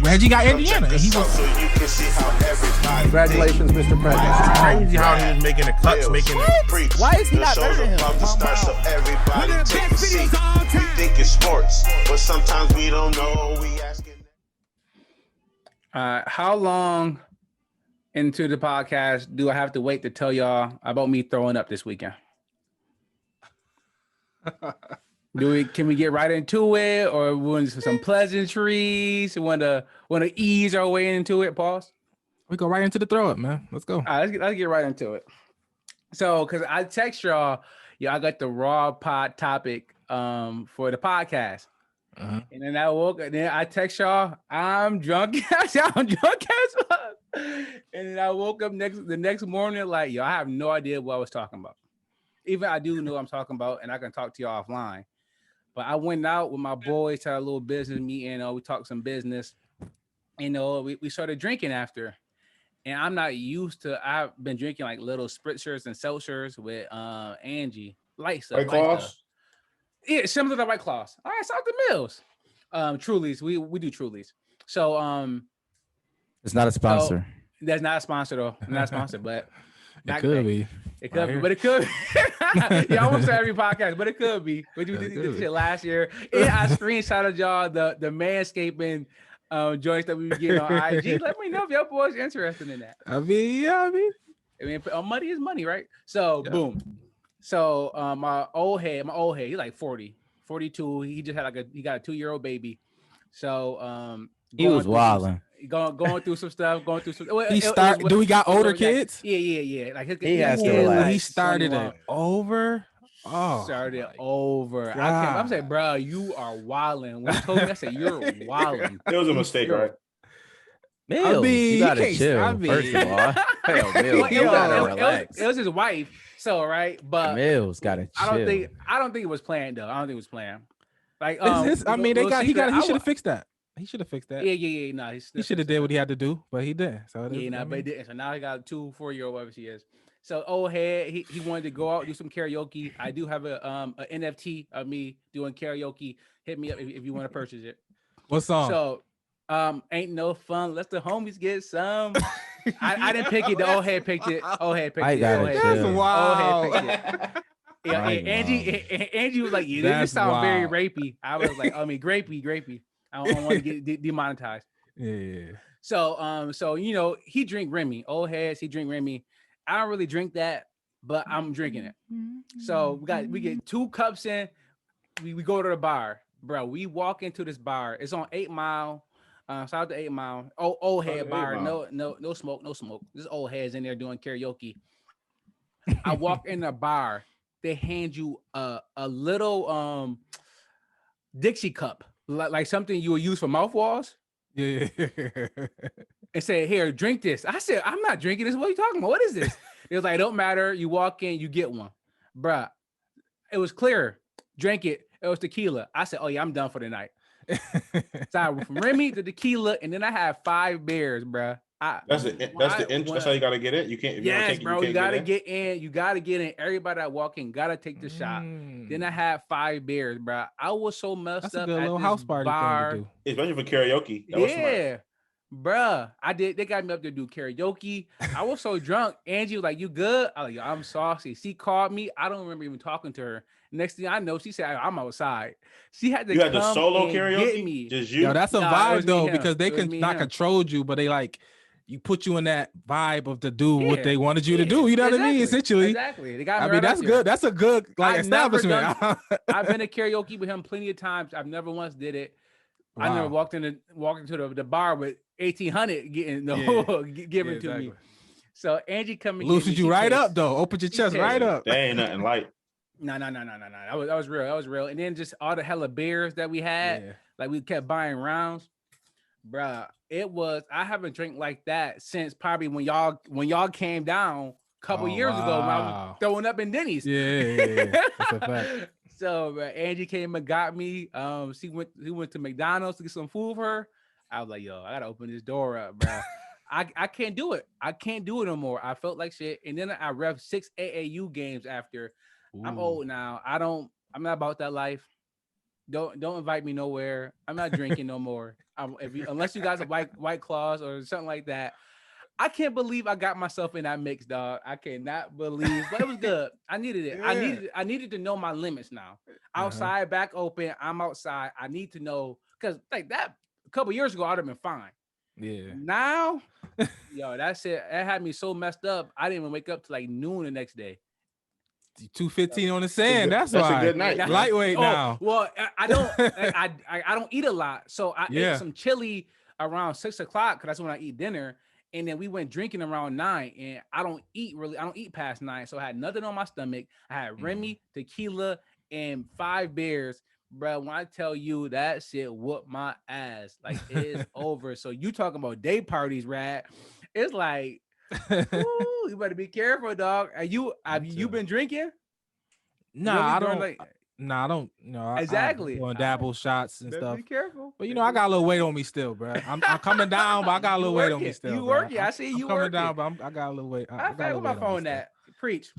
Reggie got Indiana. And he was. Congratulations, Mr. President. It's crazy how he was making the cuts, making it. Why is he not better than him? Everybody take a seat. We think it's sports, but sometimes we don't know. We asking. How long into the podcast do I have to wait to tell y'all about me throwing up this weekend? Can we get right into it, or want some pleasantries? Want to ease our way into it? Pause. We go right into the throw up, man. Let's go. All right, let's get right into it. So, because I text y'all, I got the raw pod topic for the podcast. Uh-huh. And then I text y'all, I'm drunk. I'm drunk as fuck. And then I woke up the next morning like, I have no idea what I was talking about. Even I do know what I'm talking about, and I can talk to y'all offline. But I went out with my boys, had a little business meeting. We talked some business. We started drinking after. And I'm not used to. I've been drinking like little spritzers and seltzers with Angie, light stuff. White Claws? Yeah, similar to White Claws. All right, South the Mills. Trulies, we do Trulies. So it's not a sponsor. So, that's not a sponsor though. Not a sponsor, but it could be. It could be, but it could be. I won't say every podcast, but it could be. But you did this shit last year. And I screenshotted y'all the manscaping joints that we were getting on IG. Let me know if your boys interested in that. I mean, money is money, right? So boom. So my old head, he's like 40, 42. He just had he got a 2-year-old baby. So he was wilding. Going through some stuff, Do we got older kids? Yeah. Like he has to relax. He started it over. Oh, started over. I'm saying, bro, you are wilding. When he told me, I said, you're wilding. It was a mistake, right? Mills, you gotta chill. First of all, Mills, you gotta relax. It was his wife, so right, but Mills gotta chill. I don't think it was planned though. I don't think it was planned. Like, he should have fixed that. He should have fixed that. Yeah. No, he should have did what he had to do, but he didn't. So but he didn't. So now he got a 2-4-year-old, whatever she is. So old head, he wanted to go out do some karaoke. I do have a NFT of me doing karaoke. Hit me up if you want to purchase it. What song? So ain't no fun. Let the homies get some. I didn't pick it. The old head picked it. Old head picked it. That's wild. Old head picked it. Yeah, Angie was like, this sounds very rapey. I was like, grapey. I don't want to get demonetized. Yeah. So he drink Remy. Old heads, he drink Remy. I don't really drink that, but I'm drinking it. So we get 2 cups in. We go to the bar, bro. We walk into this bar. It's on 8 Mile. Shout out to 8 Mile. Old head bar. No smoke. This old heads in there doing karaoke. I walk in the bar. They hand you a little Dixie cup, like something you will use for mouthwash. Yeah. And say, here, drink this. I said, I'm not drinking this. What are you talking about? What is this? It was like, don't matter. You walk in, you get one. Bruh, it was clear. Drank it. It was tequila. I said, oh yeah, I'm done for the night. So I went from Remy to tequila, and then I had 5 beers, bruh. That's how you gotta get it. You can't. You gotta get in. You gotta get in. Everybody that walk in gotta take the shot. Then I had 5 beers, bro. I was so messed That's up. A good little house party bar. thing to do. Especially for karaoke. That was smart. Bruh. They got me up there to do karaoke. I was so drunk. Angie was like, "You good?" I was like, "I'm saucy." She called me. I don't remember even talking to her. Next thing I know, she said, "I'm outside." She had to. You had come the solo and karaoke. Get me. Just you. Yo, that's a vibe though, him. because they can not control you, but they like. You put you in that vibe of to do what they wanted you to do. You know what I mean? Essentially. Exactly. They got me that's good. That's a good establishment. I've been to karaoke with him plenty of times. I've never once did it. Wow. I never walked into the bar with 1,800 getting given to me. So Angie coming loosened you right up though. Opened your chest right up. That ain't nothing light. No. That was real. That was real. And then just all the hella beers that we had. Like we kept buying rounds. Bruh, I haven't drank like that since probably when y'all came down a couple years ago when I was throwing up in Denny's. Yeah. That's a fact. So Angie came and got me. He went to McDonald's to get some food for her. I was like, yo, I gotta open this door up, bro. I can't do it. I can't do it no more. I felt like shit. And then I ref 6 AAU games after. Ooh. I'm old now. I'm not about that life. Don't invite me nowhere. I'm not drinking no more. Unless you guys are white claws or something like that. I can't believe I got myself in that mix, dog. I cannot believe, but it was good. I needed it. Yeah. I needed to know my limits now. Outside, back open. I'm outside. I need to know because like that a couple years ago, I'd have been fine. Yeah. Now, yo, that's it. That had me so messed up. I didn't even wake up till like noon the next day. 215 on the sand. That's why. A good night. Lightweight now. Well, I don't. I don't eat a lot, so I ate some chili around 6 o'clock because that's when I eat dinner. And then we went drinking around 9, and I don't eat past 9, so I had nothing on my stomach. I had Remy, tequila, and 5 beers, bro. When I tell you that shit whooped my ass, like it is over. So you talking about day parties, Rad? It's like, ooh, you better be careful, dog. Have you been drinking? Nah, I don't. I don't. No, exactly. I'm doing dabble shots and stuff. Be careful. But I got a little weight on me still, bro. I'm coming down, but I got a little weight on me still. You working? I see you coming down, but I got a little weight. I got my phone that. Preach.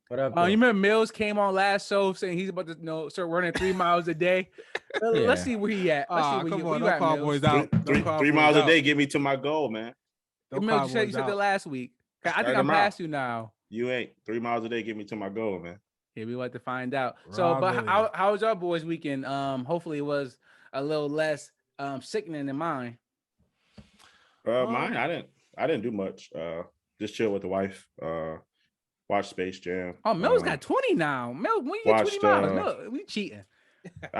What up? You remember Mills came on last show saying he's about to start running 3 miles a day. Let's see where he at. Let's see where you at, Cowboys out. 3 miles a day get me to my goal, man. Mills, you said that last week. I think I'm past you now. You ain't 3 miles a day get me to my goal, man. Yeah, we want to find out. So, but how was your boys' weekend? Hopefully it was a little less sickening than mine. Mine, I didn't do much. Just chill with the wife. Watch Space Jam. Oh, Mel's got 20 now. Mel, when you get 20 miles, Mel, we cheating.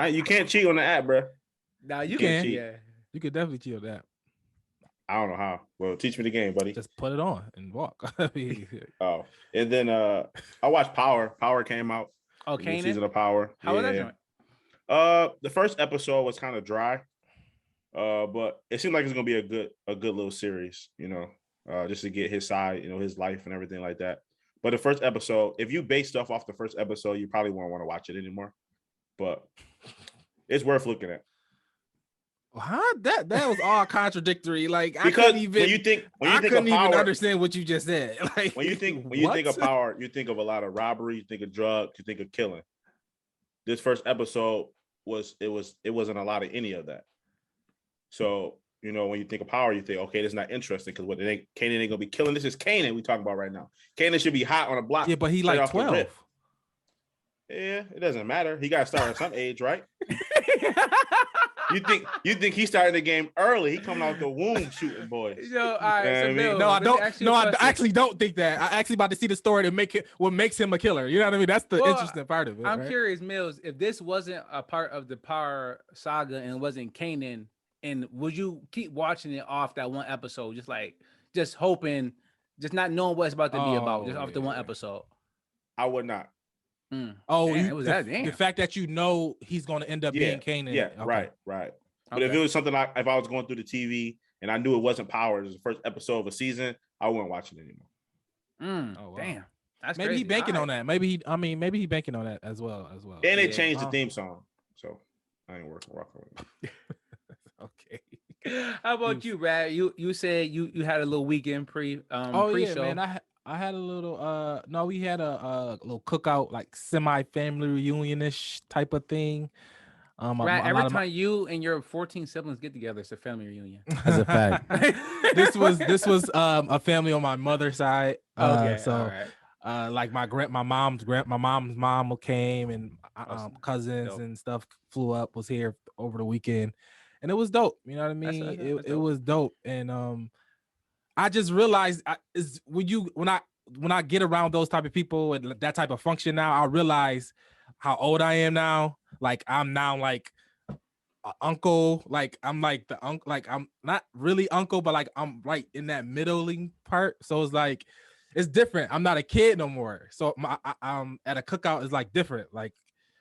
You can't cheat on the app, bro. Nah, you can. Yeah, you could definitely cheat on that. I don't know how. Well, teach me the game, buddy. Just put it on and walk. Oh, and then I watched Power. Power came out. Oh, Kanan? Season of Power. How was that joint? The first episode was kind of dry, but it seemed like it's gonna be a good little series. Just to get his side, his life and everything like that. But the first episode, if you base stuff off the first episode, you probably won't want to watch it anymore. But it's worth looking at. Huh? That was all contradictory. Like because I even couldn't even understand what you just said. Like when you think of Power, you think of a lot of robbery, you think of drugs, you think of killing. This first episode wasn't a lot of any of that. So when you think of Power, you think, okay, this is not interesting because Kanan ain't gonna be killing. This is Kanan we talking about right now. Kanan should be hot on a block. Yeah, but he like 12. Yeah, it doesn't matter. He got to start at some age, right? You think he started the game early? He coming out the womb shooting boys. All right, so Bill, I don't. No, I actually don't think that. I actually about to see the story to make it what makes him a killer. You know what I mean? That's the interesting part of it. I'm curious, Mills, if this wasn't a part of the Power saga and it wasn't Kanan, and would you keep watching it off that one episode, just hoping, just not knowing what it's about to be about, just off the one episode? I would not. Oh, the fact that he's going to end up being Kanan. Yeah, okay. Right. But if it was something like if I was going through the TV and I knew it wasn't Power, it was the first episode of a season, I wouldn't watch it anymore. Oh, wow. Damn. That's maybe crazy. He banking on that. Maybe he banking on that as well. And they changed the theme song, so I ain't rocking with it. Okay. How about you, Brad? You said you had a little weekend pre-show. Yeah, man. I had a little we had a little cookout, like semi-family reunion-ish type of thing. Right, every time you and your 14 siblings get together, it's a family reunion. As a fact. this was a family on my mother's side. Like my mom's mom came and cousins and stuff flew up, was here over the weekend, and it was dope. You know what I mean? It was dope, and I just realized when I get around those type of people and that type of function now, I realize how old I am now. Like I'm now like an uncle. Like I'm like the uncle. Like I'm not really uncle, but like I'm right in that middling part. So it's like it's different. I'm not a kid no more. So I'm at a cookout is like different. Like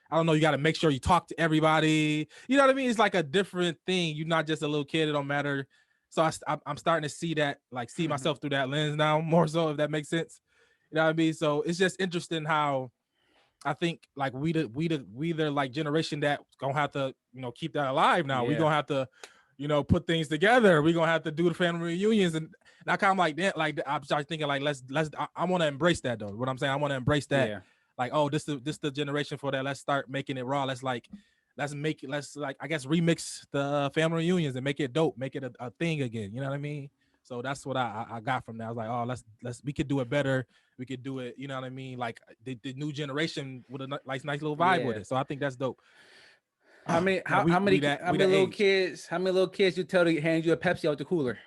I don't know. You got to make sure you talk to everybody. You know what I mean? It's like a different thing. You're not just a little kid. It don't matter. So I'm starting to see that, like, see myself through that lens now more so, if that makes sense. You know what I mean? So it's just interesting how I think like we the like generation that gonna have to, keep that alive now. Yeah. We're gonna have to, put things together. We're gonna have to do the family reunions. And I kind of like that. Like I'm starting thinking like, I want to embrace that though. What I'm saying, I want to embrace that. Yeah. Like, oh, this the generation for that. Let's start making it raw. Let's let's like, I guess, remix the family reunions and make it dope, make it a thing again. You know what I mean? So that's what I got from that. I was like, oh, we could do it better. We could do it, you know what I mean? Like the new generation with a nice little vibe with it. So I think that's dope. How many little kids you tell to hand you a Pepsi out the cooler?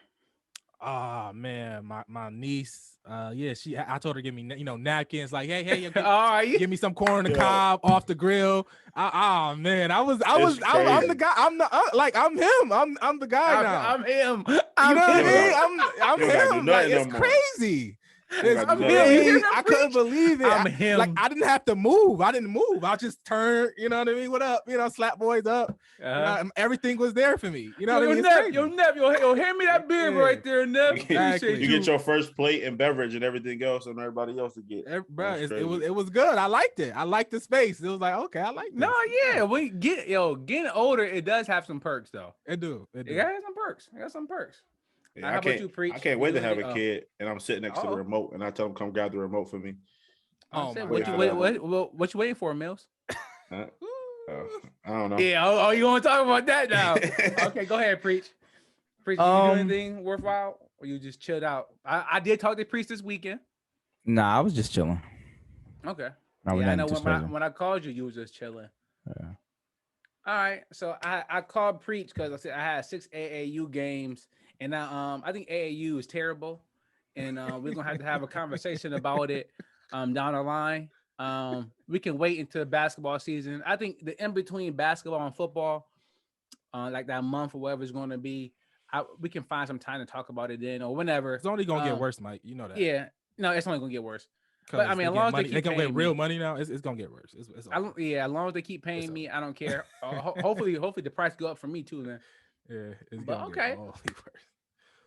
Oh man, my niece, I told her to give me, napkins, like, hey, give me some corn on the cob off the grill. Man, I'm the guy. I'm him. I'm the guy now. I'm him. You know what I mean? I'm him. Like, it's crazy. I couldn't believe it. I'm him. Like, I didn't have to move. I didn't move. I just turned, you know what I mean? What up? Slap boys up. Everything was there for me. You know what I mean? Yo, hand me that beer right there, Nev. Exactly. You get your first plate and beverage and everything else, and everybody else to get. Bro, it was good. I liked it. I liked the space. It was like, okay, I like this. No, yeah. Getting older, it does have some perks though. It do. It got some perks. Yeah, how about you, Preach? I can't wait to have a kid, and I'm sitting next to the remote, and I tell him, "Come grab the remote for me." What you waiting for, Mills? I don't know. Yeah, you want to talk about that now? Okay, go ahead, Preach. Preach, did you do anything worthwhile, or you just chilled out? I did talk to Preach this weekend. Nah, I was just chilling. Okay. I know when I called you, you was just chilling. Yeah. All right, so I called Preach because I said I had 6 AAU games. And I think AAU is terrible, and we're gonna have to have a conversation about it down the line. We can wait until basketball season. I think the in between basketball and football, like that month or whatever it's going to be, we can find some time to talk about it then or whenever. It's only gonna get worse, Mike. You know that. Yeah, no, it's only gonna get worse. But I mean, as long as they can get real money now, it's gonna get worse. It's as long as they keep paying me, I don't care. Hopefully the price go up for me too. Then. Yeah, it's gonna get all worse.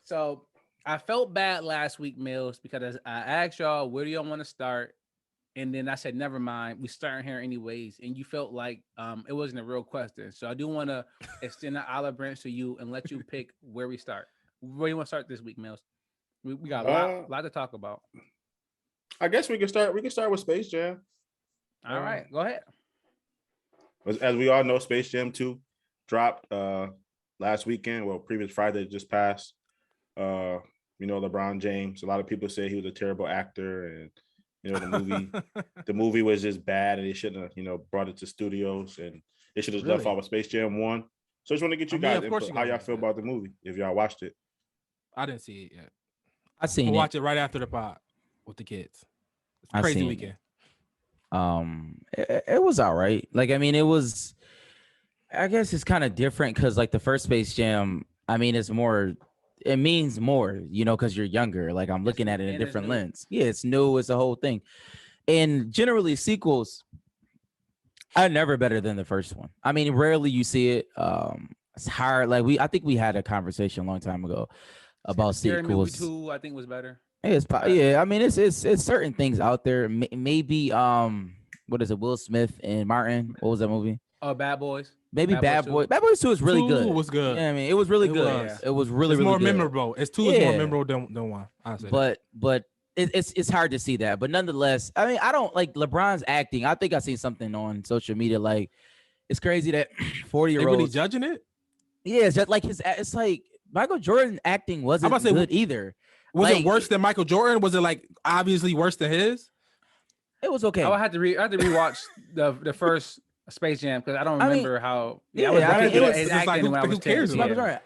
So I felt bad last week, Mills, because I asked y'all, where do y'all want to start? And then I said, never mind, we starting here anyways. And you felt like it wasn't a real question. So I do want to extend the olive branch to you and let you pick where we start. Where you want to start this week, Mills? We got a lot to talk about. I guess we can start with Space Jam. All right, go ahead. As we all know, Space Jam 2 dropped last weekend. Well, previous Friday just passed. LeBron James. A lot of people say he was a terrible actor, and the movie was just bad, and they shouldn't have brought it to studios, and they should have left off with Space Jam 1. So I just want to get you guys input, how y'all feel about the movie if y'all watched it. I didn't see it yet. I seen it. Watch it right after the pod with the kids. It's a crazy weekend. It was all right. Like, I mean, it was. I guess it's kind of different because like the first Space Jam, I mean, it's more. It means more, because you're younger. Like I'm looking at it in a different lens. Yeah, it's new. It's a whole thing. And generally sequels are never better than the first one. I mean, rarely you see it. It's hard. Like I think we had a conversation a long time ago about sequels. 2, I think was better. Yeah. I mean, it's certain things out there. Maybe what is it? Will Smith and Martin. What was that movie? Bad Boys. Maybe Bad Boys. Bad Boys 2 is really good. 2 was good. Yeah, I mean, it was really good. It was really more good. memorable. It's 2 is more memorable than 1. But it's hard to see that. But nonetheless, I mean, I don't like LeBron's acting. I think I seen something on social media. Like, it's crazy that 40-year-olds really judging it. Yeah, it's just like it's like Michael Jordan acting wasn't good either. Was it worse than Michael Jordan? Was it like obviously worse than his? It was okay. I had to rewatch the first Space Jam because I don't remember how. Who cares about it?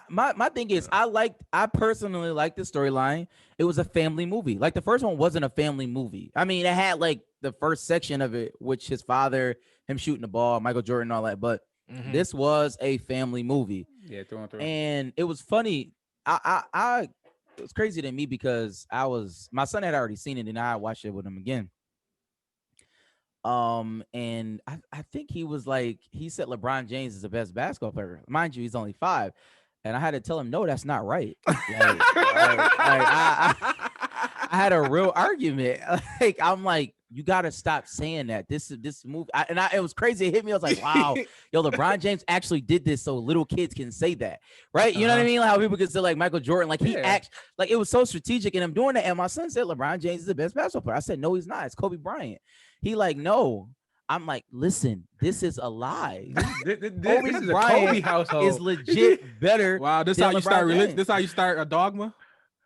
My thing is, I personally like the storyline. It was a family movie. Like the first one wasn't a family movie. I mean, it had like the first section of it, which his father, him shooting the ball, Michael Jordan, all that. But this was a family movie. Yeah, through and through. And it was funny. It was crazy to me because my son had already seen it and I watched it with him again. And I think he was like, he said LeBron James is the best basketball player. Mind you, he's only 5. And I had to tell him, no, that's not right. I had a real argument. Like, I'm like, you got to stop saying that. This movie. It was crazy. It hit me. I was like, wow, yo, LeBron James actually did this so little kids can say that. Right. You know what I mean? Like how people can say like Michael Jordan, like he acts like it was so strategic in him doing that. And my son said LeBron James is the best basketball player. I said, no, he's not. It's Kobe Bryant. He like, no, I'm like, listen, this is a lie. This is a Kobe household. Is legit better. Wow, this how you start religion. This how you start a dogma.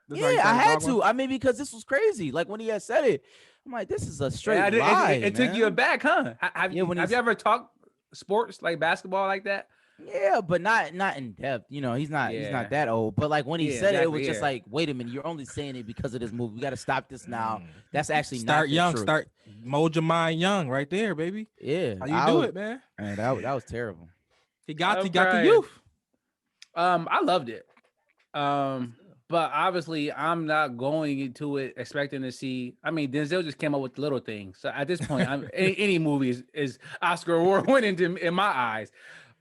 Yeah, I had to. I mean, because this was crazy. Like when he had said it, I'm like, this is a straight lie. It took you aback, huh? Have you ever talked sports like basketball like that? Yeah, but not in depth. You know, he's not that old. But like when he said it was just like, wait a minute, you're only saying it because of this movie. We got to stop this now. That's actually start not young. true. Start mold your mind young, right there, baby. Yeah, how you do it, man? Man, that was terrible. He got the youth. I loved it. But obviously, I'm not going into it expecting to see. I mean, Denzel just came up with little things. So at this point, any movie is Oscar award winning in my eyes.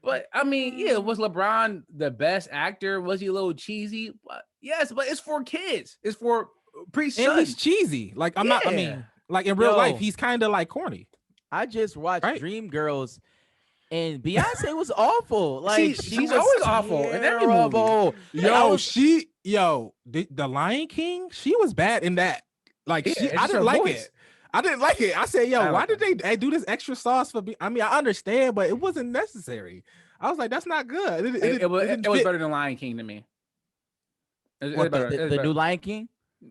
But I mean, yeah, was LeBron the best actor? Was he a little cheesy? Yes, but it's for kids. It's for pre-son. And he's cheesy. Like I'm not. I mean, like in real life, he's kind of like corny. I just watched Dreamgirls. And Beyonce was awful. Like she's always awful in every movie. The Lion King, she was bad in that. Like I didn't like it. I didn't like it. I said, why did they do this extra sauce for me? I mean, I understand, but it wasn't necessary. I was like, that's not good. It was better than Lion King to me. The new Lion King?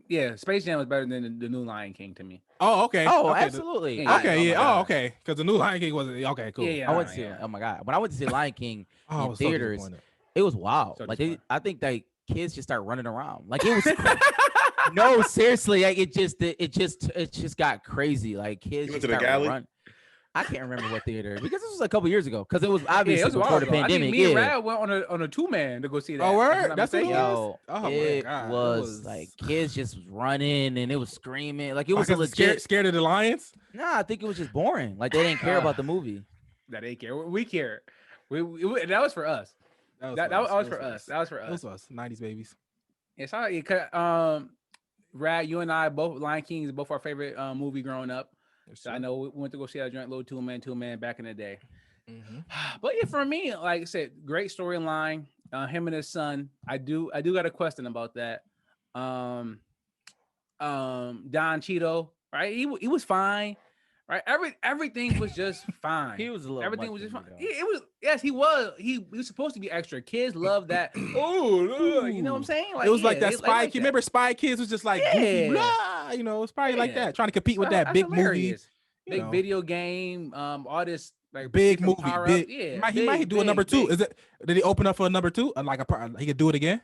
Yeah, Space Jam was better than the new Lion King to me. Oh, okay. Oh, okay. absolutely. Okay. Because the new Lion King wasn't okay. Cool. Yeah, I went to see. Oh my god, when I went to see Lion King in theaters, it was wild. Like I think that kids just start running around. Like it was. No, seriously, like it just got crazy. Like kids just start running. I can't remember what theater because this was a couple years ago. Because it was obviously before the pandemic. I think me and Rad went on a 2-man to go see that. Oh, word? That's what it was. It was like kids just running and it was screaming. Like it was a legit scared of the lions. Nah, I think it was just boring. Like they didn't care about the movie. That they care. We care. That was for us. That was for us. That was for us. Those was 90s babies. Yeah, sorry. Rad, you and I both Lion King is both our favorite movie growing up. So I know we went to go see that joint little 2-man back in the day. Mm-hmm. But yeah, for me, like I said, great storyline. Him and his son. I do got a question about that. Don Cheeto, right? He was fine. Right, everything was just fine. He was a little. Everything was just fine. It was. Yes, he was. He was supposed to be extra. Kids love that. Oh, you know what I'm saying? Like, it was like that Spy Kids. Remember Spy Kids was just like, blah, you know, it's probably like that, trying to compete with that big hilarious movie, big video game, all this like big movie. He might do a number 2. Is it? Did he open up for a number 2? Like he could do it again?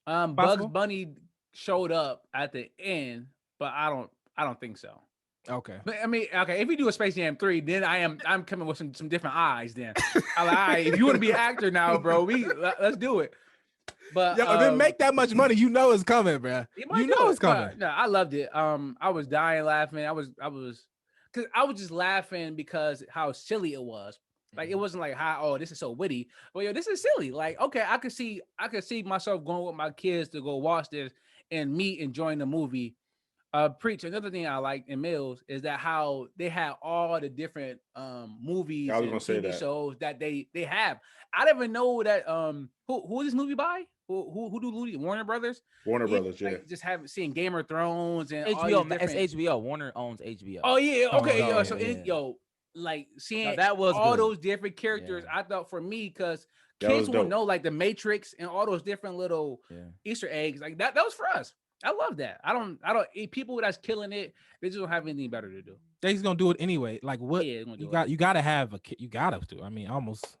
Bugs Bunny showed up at the end, but I don't think so. Okay. But I mean, okay, if we do a Space Jam 3, then I'm coming with some different eyes then. I'm like, all right, if you want to be an actor now, bro, let's do it. But then make that much money, you know it's coming, bro. You know it's coming. No, I loved it. I was dying laughing. I was just laughing because how silly it was. Like it wasn't like this is so witty. But this is silly. Like, okay, I could see myself going with my kids to go watch this and me enjoying the movie. Preach. Another thing I like in Mills is that how they had all the different movies and TV shows that they have. I didn't even know that who is this movie by? Who do movies? Warner Brothers? Warner Brothers, yeah. Like, just haven't seen Game of Thrones and HBO. It's HBO. Warner owns HBO. Oh yeah, okay. Like seeing that was all good. those different characters. I thought for me because kids will know like the Matrix and all those different little Easter eggs. Like that was for us. I love that. I don't people that's killing it, they just don't have anything better to do. They's gonna do it anyway. Like what you gotta have a kid. You gotta do. I mean, almost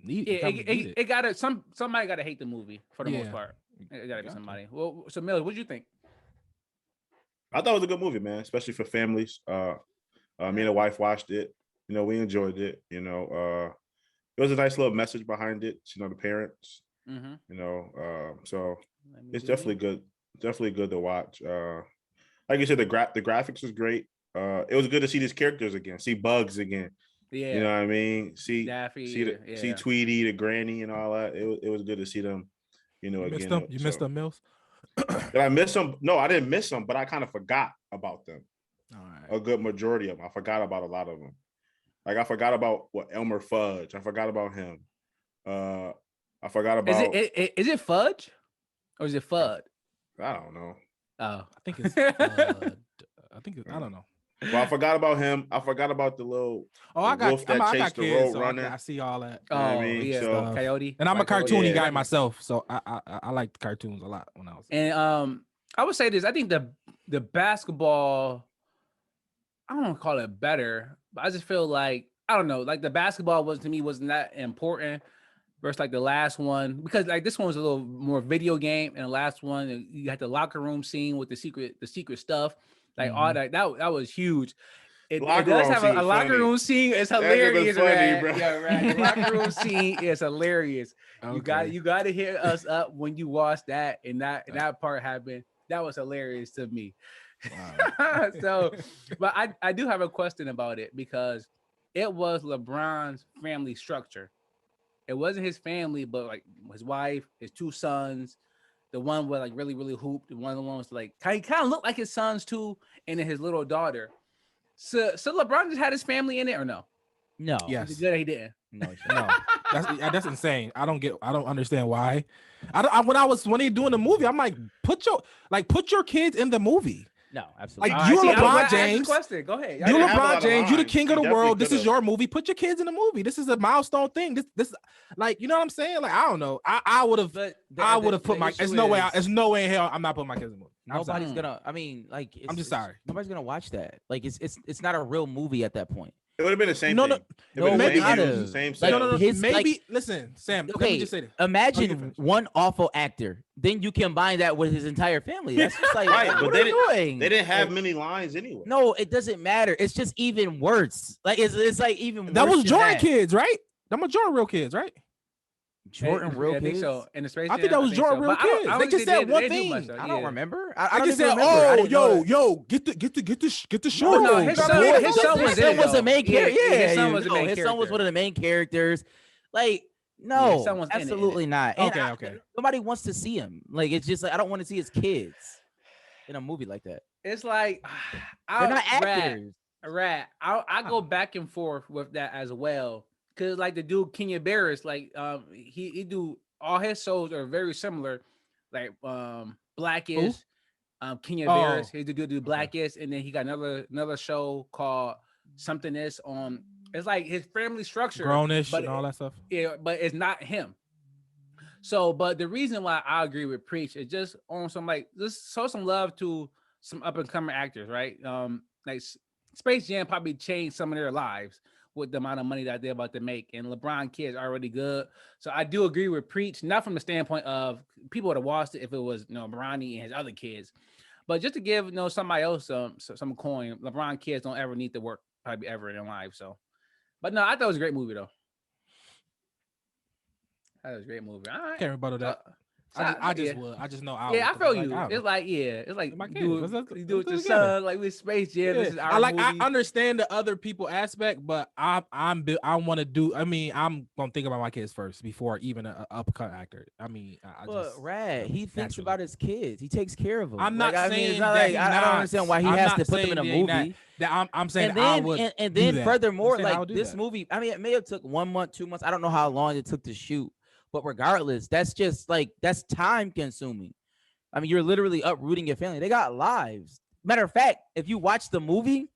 need it gotta somebody gotta hate the movie for the most part. It gotta be somebody. Well, so Miller, what did you think? I thought it was a good movie, man, especially for families. Me and the wife watched it. You know, we enjoyed it. You know, it was a nice little message behind it. You know, the parents. Mm-hmm. You know, so it's definitely good. Definitely good to watch. Like you said, the graphics was great. It was good to see these characters again, see Bugs again. Yeah, you know what I mean. See Daffy, see Tweety, the granny, and all that. It was good to see them. You know, again. You missed them, Mills. Did I miss them? No, I didn't miss them, but I kind of forgot about them. All right. A good majority of them. I forgot about a lot of them. Like I forgot about Elmer Fudd. I forgot about him. I forgot about. Is it Fudge or is it Fudd? I don't know. Oh, I think it's. I don't know. Well, I forgot about him. I forgot about the little wolf that chased the road runner. I see all that. You know what I mean? Yeah, So, Coyote. And I'm a cartoony guy myself, so I liked cartoons a lot when I was. And I would say this. I think the basketball, I don't want to call it better, but I just feel like, I don't know, like the basketball wasn't that important versus like the last one, because like this one was a little more video game, and the last one you had the locker room scene with the secret stuff, like all that was huge. It does have a locker room scene. It's hilarious, right? Yeah, right. The locker room scene is hilarious. Okay. You got to hit us up when you watch that, and that part happened. That was hilarious to me. Wow. So, but I do have a question about it, because it was LeBron's family structure. It wasn't his family, but like his wife, his two sons. The one was like really, really hooped. The one was like he kind of looked like his sons too, and then his little daughter. So LeBron just had his family in it, or no? No. Yes. Good, he didn't. No. That's insane. I don't understand why. When they doing the movie, I'm like, put your kids in the movie. No, absolutely. Like you LeBron James. Go ahead. You LeBron James. You the king of the world. This is your movie. Put your kids in the movie. This is a milestone thing. This like, you know what I'm saying? Like, I don't know. I would have put my. There's no way in hell I'm not putting my kids in the movie. Nobody's gonna. I mean, like, I'm just sorry. Nobody's gonna watch that. Like, it's not a real movie at that point. It would have been the same thing. Maybe listen, Sam. Okay, let me just say this. Imagine one awful actor, then you combine that with his entire family. That's just like, right, but they didn't have many lines anyway. No, it doesn't matter. It's just even worse. Like it's like even that worse was Jordan kids, right? That was Jordan real kids, right? Jordan real kids. I think so. In the Space I think that was Jordan real kids. They just said one thing. I don't remember. I just said, "Oh, get the show." No, his son was the main character. Yeah, his son was the main character. His son was one of the main characters. Like, no, absolutely not. Okay. Nobody wants to see him. Like, it's just like, I don't want to see his kids in a movie like that. It's like they're not actors. Rat. I go back and forth with that as well. Cause like the dude Kenya Barris, like he do all his shows are very similar, like Blackish, Kenya Barris. He do Blackish, and then he got another show called Something This on. It's like his family structure, Grownish and all that stuff. Yeah, but it's not him. So, but the reason why I agree with Preach is just on some like just show some love to some up and coming actors, right? Like Space Jam probably changed some of their lives with the amount of money that they're about to make, and LeBron kids are already good. So I do agree with Preach, not from the standpoint of people would have watched it if it was Bronny and his other kids, but just to give somebody else some coin. LeBron kids don't ever need to work probably ever in their life. So, but no, I thought it was a great movie though. That was a great movie. All right. Can't rebuttal that. I just would. I just know. I feel you. It's like you do it your son, like with Space Jam. This is our movie. I understand the other people aspect, but I want to do. I mean, I'm gonna think about my kids first before even an upcut actor. I mean, Rad. He thinks about his kids. He takes care of them. I'm not saying it's not like I don't understand why he has to put them in a movie. I'm saying and then, I would. And then furthermore, like this movie. I mean, it may have took 1 month, 2 months. I don't know how long it took to shoot. But regardless, that's just like, that's time consuming. I mean, you're literally uprooting your family. They got lives. Matter of fact, if you watch the movie,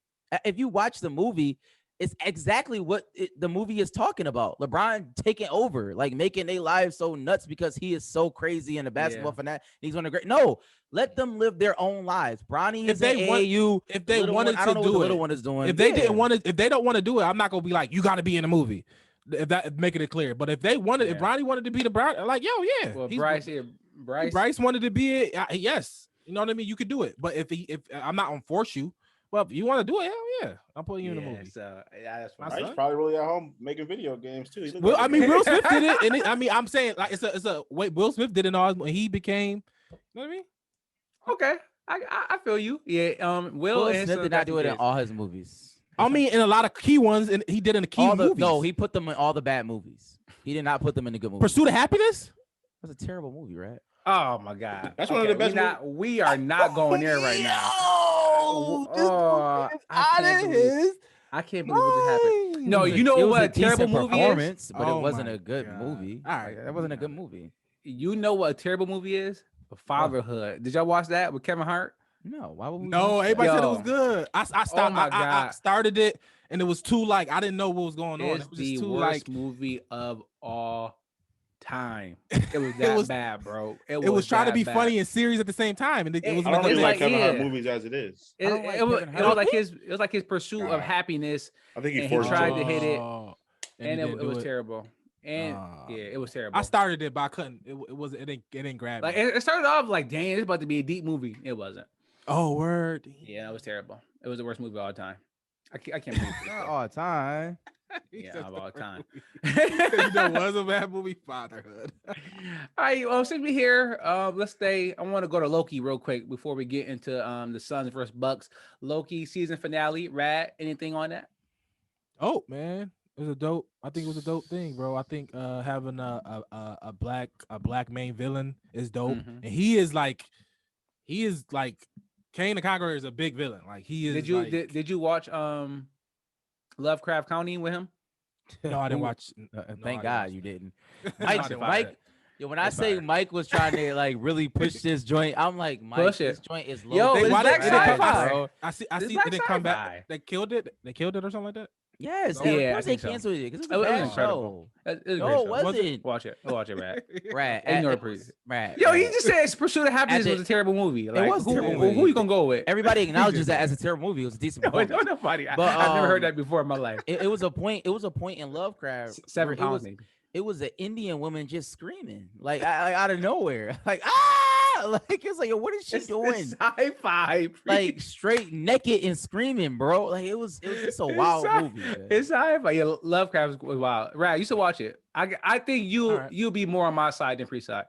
it's exactly what the movie is talking about. LeBron taking over, like making their lives so nuts because he is so crazy in the basketball fanatic. He's on a great. No, let them live their own lives. Bronny is in AAU. If they wanted to do it, little one is doing. If they didn't want to, if they don't want to do it, I'm not gonna be like, you got to be in the movie. If that making it clear, but if they wanted, if Bronny wanted to be the Brown, like well, Bryce wanted to be it, yes, you know what I mean. You could do it, but if I'm not gonna force you, well, if you want to do it, hell yeah, I'm putting you in the movie. So that's Bryce probably really at home making video games too. Well, I mean, Will Smith did it, and I'm saying like it's a wait. Will Smith did it all when he became. You know what I mean? Okay, I feel you. Yeah, Will Smith did not do it in all his movies. I mean, in a lot of key ones, and he did in the key movies. No, he put them in all the bad movies. He did not put them in the good movies. Pursuit of Happiness? That's a terrible movie, right? Oh my God, that's one of the best. We are not going there right now. I can't believe what just happened. No, you know what a terrible movie is? But it wasn't a good movie. All right, that wasn't a good movie. You know what a terrible movie is? Fatherhood. Did y'all watch that with Kevin Hart? No, why would we? No, everybody said it was good. I started it, and it was too like I didn't know what was going on. It was the just too worst like movie of all time. It was that bad, bro. It was trying to be funny and serious at the same time, and it was. I don't really like Kevin Hart movies as it is. It was like his pursuit of happiness. I think he tried to hit it, and it was terrible. And it was terrible. I started it, but I couldn't. It didn't grab me. Like it started off like, dang, it's about to be a deep movie. It wasn't. Oh, word. Yeah, it was terrible. It was the worst movie of all time. I can't believe it. Not all time. Yeah, of all time. You know, was a bad movie, Fatherhood. All right, well, since we're here, let's stay. I want to go to Loki real quick before we get into the Suns versus Bucks. Loki season finale. Rad, anything on that? Oh man, it was a dope. I think it was a dope thing, bro. I think having a black main villain is dope, and he is like Kane the Conqueror is a big villain. Like he is. Did you watch Lovecraft Country with him? No, I didn't watch. Thank God you didn't. Mike. Yo, when I say Mike was trying to like really push this joint, I'm like, Mike, this joint is low. Yo, it's black sci-fi. I see it didn't come back. They killed it or something like that. Yes, yeah. Of course they canceled it because it was a bad show. No, it wasn't. Watch it, Rad. Rad. Rad. Yo, he just said Pursuit of Happiness was a terrible movie. Like, who you gonna go with? Everybody acknowledges that as a terrible movie. It was a decent movie. No, nobody. I've never heard that before in my life. It was a point. It was a point in Lovecraft. 7 pounds, maybe. It was an Indian woman just screaming like out of nowhere, like like it's like, yo, what is she doing? Sci-fi, like straight naked and screaming, bro. Like it was just a wild movie. Man. It's sci-fi. Yeah, Lovecraft was wild. Right, you should watch it. I think you'll be more on my side than Pre's side.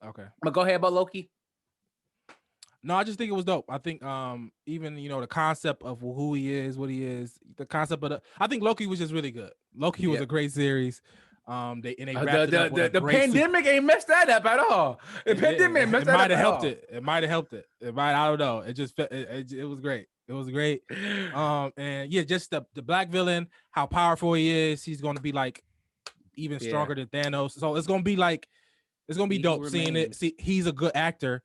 Okay, but go ahead about Loki. No, I just think it was dope. I think even the concept of who he is, what he is, the concept of I think Loki was just really good. Loki was a great series. They wrapped it up with the pandemic ain't messed that up at all. The pandemic messed that up. It might have helped it. I don't know. It just it was great. It was great. And yeah, just the black villain, how powerful he is. He's going to be like even stronger than Thanos. So it's going to be dope seeing it. See, he's a good actor.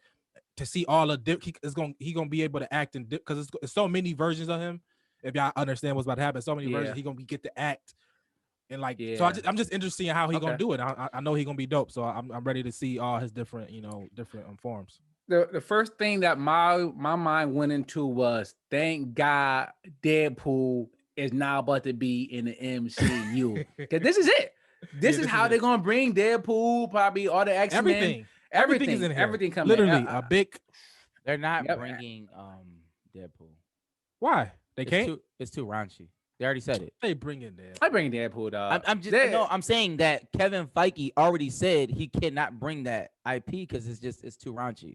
To see all of he's going to be able to act in because it's so many versions of him. If y'all understand what's about to happen, so many versions he's going to get to act. And so I'm just interested in how he's gonna do it. I know he's gonna be dope, so I'm ready to see all his different forms. The first thing that my mind went into was, thank God Deadpool is now about to be in the MCU, because this is it. This is how they're gonna bring Deadpool, probably all the X-Men, everything is in here. Everything coming. Literally a big. They're not bringing Deadpool. Why? They can't. It's too raunchy. They already said it. They bring in Deadpool. I bring Deadpool, dog. I'm saying that Kevin Feige already said he cannot bring that IP because it's too raunchy.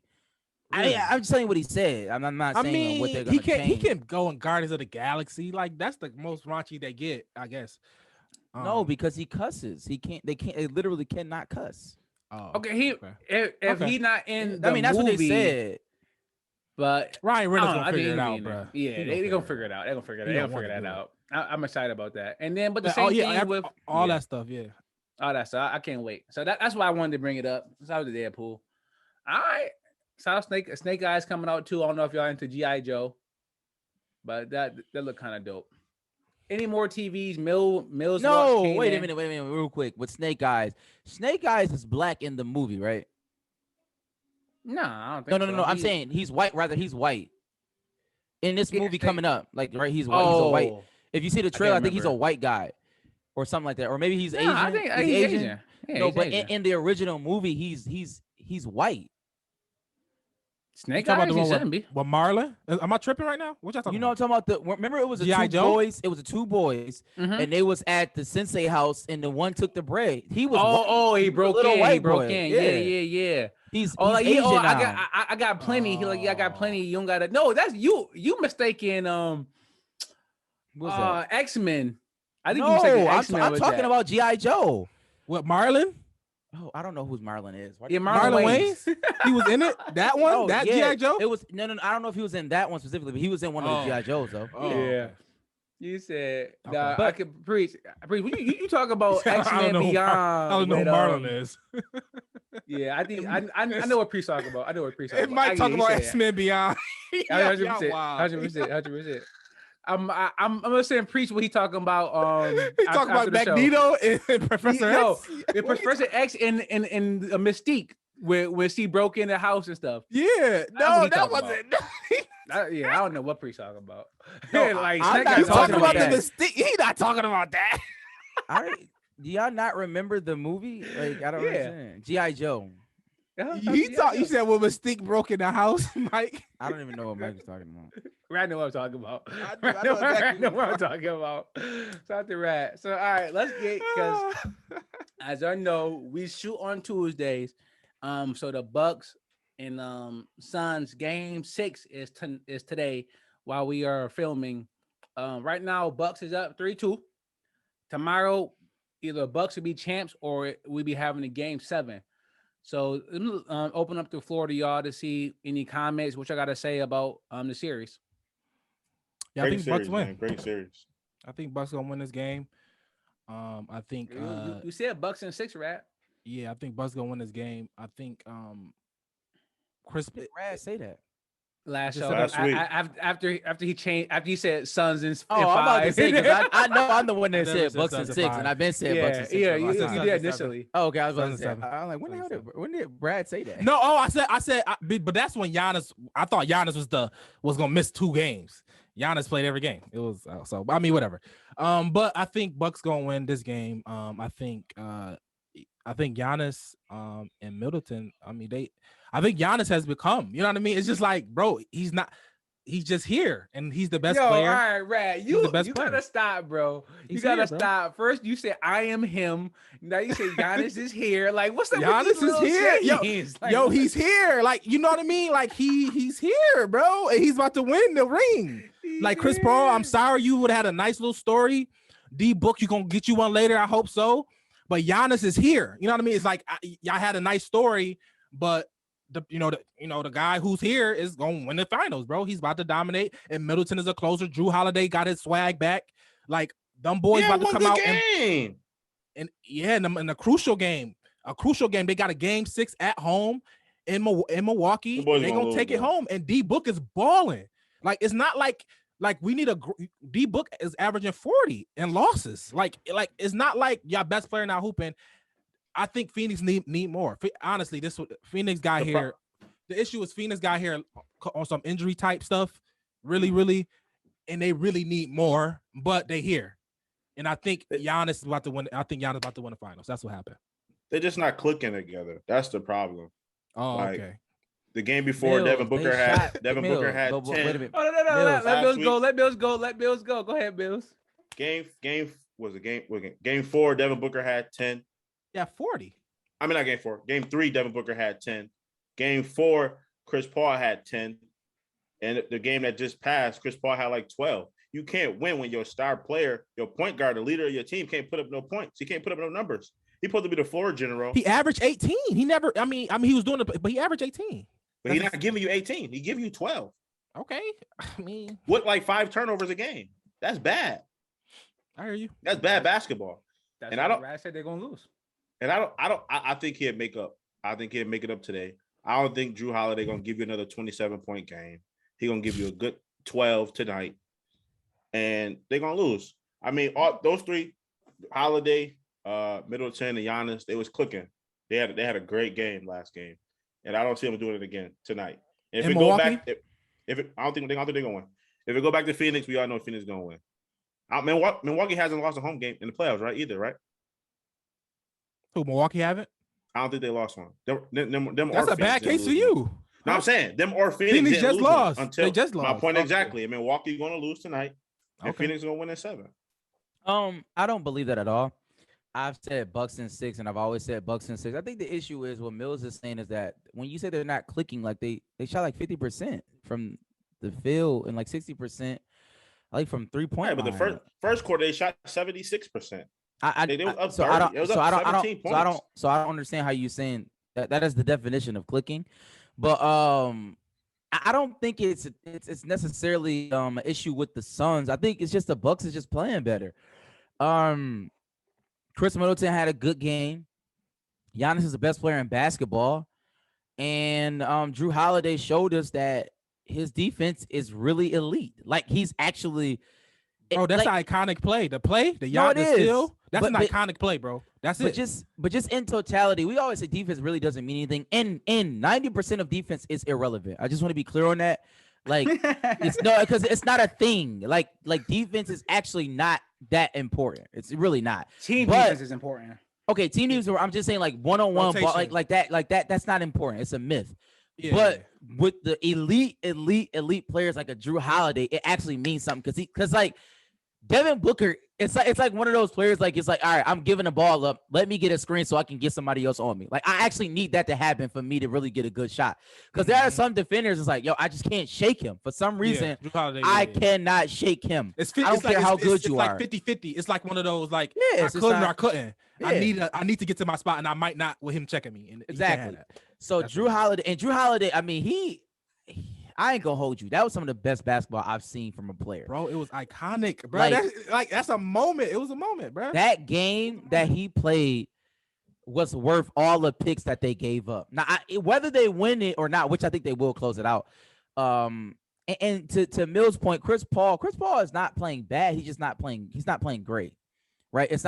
Really? I'm just saying what he said. I'm not saying what they're gonna change. He can go in Guardians of the Galaxy. Like that's the most raunchy they get, I guess. No, because he cusses. He can't. They can't. They literally cannot cuss. Oh, okay. If he not in the movie, that's what they said. But Ryan Reynolds gonna figure it out, bro. Yeah, they're gonna figure it out. They're gonna figure that out. I'm excited about that. And then, but the same thing with all that stuff, all that stuff. I can't wait. So that's why I wanted to bring it up. So I was the Deadpool. All right. So Snake Eyes coming out too. I don't know if y'all into G.I. Joe, but that look kind of dope. Any more TVs? Mills? No, wait a minute, real quick. With Snake Eyes is black in the movie, right? No, I don't think No. I'm saying he's white. Rather, he's white in this movie coming up. Like, right, he's white. He's a white. If you see the trailer, I think he's a white guy, or something like that, or maybe he's Asian. I think he's Asian. Yeah, no, but in the original movie, he's white. Snake Eyes, he shouldn't be. What, Marlon? Am I tripping right now? What y'all talking about? I'm talking about remember it was two boys, and they was at the sensei house, and the one took the bread. He was he broke in. Yeah. He's Asian now. I got plenty. He I got plenty. You don't gotta. No, that's you. You mistaken. What's that? X-Men. I think you mistaken X-Men. I'm talking about G.I. Joe. What, Marlon? Oh, I don't know who Marlon is. Marlon Wayans. He was in it. That one. G.I. Joe. It was no. I don't know if he was in that one specifically, but he was in one of the G.I. Joes though. Yeah. You said I could preach. You talk about X-Men Beyond. I don't know who Marlon is. Yeah, I think I know what Priest talking about. It might talk about X-Men Beyond. 100%. I'm gonna say and preach what he talking about. He talking about Magneto and Professor X. Professor X and Mystique when she broke in the house and stuff. Yeah, no, that wasn't. I don't know what Preach talking about. No, like I'm not talking about the Mystique. He's not talking about that. All right, do y'all not remember the movie? Like I don't understand. G.I. Joe. You said when Mystique broke in the house, Mike. I don't even know what Mike was talking about. Rat know what I'm talking about. I know what I'm talking about. Shout out to Rat. So all right, let's get because as I know, we shoot on Tuesdays. So the Bucks and Suns game 6 is today while we are filming. Right now, Bucks is up 3-2. Tomorrow, either Bucks will be champs or we'll be having a game 7. So open up the floor to y'all to see any comments, what y'all got to say about the series. Yeah, I think Bucks win. Man. Great series. I think Bucks gonna win this game. I think you said Bucks and 6, Rat. Yeah, I think Bucks gonna win this game. I think Chris Brad say that last show week. after he said Suns and 5. I'm about to say because I know I'm the one that said Bucks and 6, and I've been saying Bucks and 6. Yeah, you did initially. Oh, okay, I was about to say. I'm like, when did Brad say that? No, I said, but that's when Giannis. I thought Giannis was gonna miss 2 games. Giannis played every game. It was so. I mean, whatever. But I think Bucks gonna win this game. I think Giannis and Middleton. I think Giannis has become. You know what I mean? It's just like, bro, he's just here, and he's the best player. All right, Rad, you gotta stop, bro. You gotta stop. First, you said I am him. Now you say Giannis is here. Like, what's the Giannis is here? Yo, he's here. Like, you know what I mean? Like he's here, bro, and he's about to win the ring. Like Chris Paul, I'm sorry, you would have had a nice little story. D-Book, you gonna get you one later. I hope so. But Giannis is here. You know what I mean? It's like y'all had a nice story, but the guy who's here is gonna win the finals, bro. He's about to dominate, and Middleton is a closer. Drew Holiday got his swag back. Like them boys about to come out in a crucial game. They got a game 6 at home in Milwaukee. They gonna take it home, and D-Book is balling. Like it's not like we need D-Book is averaging 40 in losses. Like it's not like your best player not hooping. I think Phoenix need more. Honestly, Phoenix got here. The issue is Phoenix got here on some injury type stuff, really, and they really need more. But they here, and I think Giannis is about to win. I think Giannis is about to win the finals. That's what happened. They're just not clicking together. That's the problem. Oh, okay. The game before, Devin Booker had 10. Wait a minute. Oh, no. Let Bills go. Go ahead, Bills. Game 4, Devin Booker had 10. Yeah, 40. I mean, not game 4. Game 3, Devin Booker had 10. Game 4, Chris Paul had 10. And the game that just passed, Chris Paul had like 12. You can't win when your star player, your point guard, the leader of your team can't put up no points. He can't put up no numbers. He's supposed to be the floor general. He averaged 18. He never, I mean, he was doing it, but he averaged 18. But he's not giving you 18. He give you 12. Okay. I mean, what, like 5 turnovers a game? That's bad. I hear you. That's bad basketball. That's what I said they're gonna lose. And I think he'll make up. I think he'll make it up today. I don't think Drew Holiday gonna give you another 27-point game. He's gonna give you a good 12 tonight. And they're gonna lose. I mean, all those 3, Holiday, Middleton, and Giannis, they was clicking. They had a great game last game. And I don't see them doing it again tonight. And if it go back, I don't think they're gonna win. If it go back to Phoenix, we all know Phoenix is gonna win. Milwaukee hasn't lost a home game in the playoffs, right? Either, right? Who, Milwaukee haven't? I don't think they lost one. Them That's a bad case for you. No, I'm saying them or Phoenix just lost. Until they just lost. My point exactly. I mean, Milwaukee going to lose tonight, and Phoenix going to win in 7. I don't believe that at all. I've said Bucks in 6, and I've always said Bucks in 6. I think the issue is what Mills is saying is that when you say they're not clicking, like they shot like 50% from the field and like 60%, like from 3-point. Right, but the first quarter they shot 76%. I don't understand how you saying that is the definition of clicking, but I don't think it's necessarily an issue with the Suns. I think it's just the Bucks is just playing better. Chris Middleton had a good game. Giannis is the best player in basketball, and Drew Holiday showed us that his defense is really elite. Like he's actually. Bro, that's like, an iconic play. The No, it steal, that's but, an iconic play, bro. That's it. But just in totality, we always say defense really doesn't mean anything. And 90% of defense is irrelevant. I just want to be clear on that. Like it's no, because it's not a thing. Like defense is actually not that important. It's really not. Team defense is important. Okay, team defense. I'm just saying like one-on-one ball, like that. That's not important. It's a myth. Yeah, but with the elite players like a Drew Holiday, it actually means something because like Devin Booker, it's like one of those players like it's like, all right, I'm giving the ball up. Let me get a screen so I can get somebody else on me. Like I actually need that to happen for me to really get a good shot. Because there are some defenders, it's like, yo, I just can't shake him. For some reason, I cannot shake him. I don't care how good you are. It's like 50-50. It's like one of those like I could or I couldn't. Yeah. I need to get to my spot and I might not with him checking me. And exactly. So Drew Holiday, I mean, I ain't gonna hold you. That was some of the best basketball I've seen from a player. Bro, it was iconic, bro. That's a moment. It was a moment, bro. That game that he played was worth all the picks that they gave up. Now, whether they win it or not, which I think they will close it out. And to Mill's point, Chris Paul is not playing bad. He's not playing great. Right? It's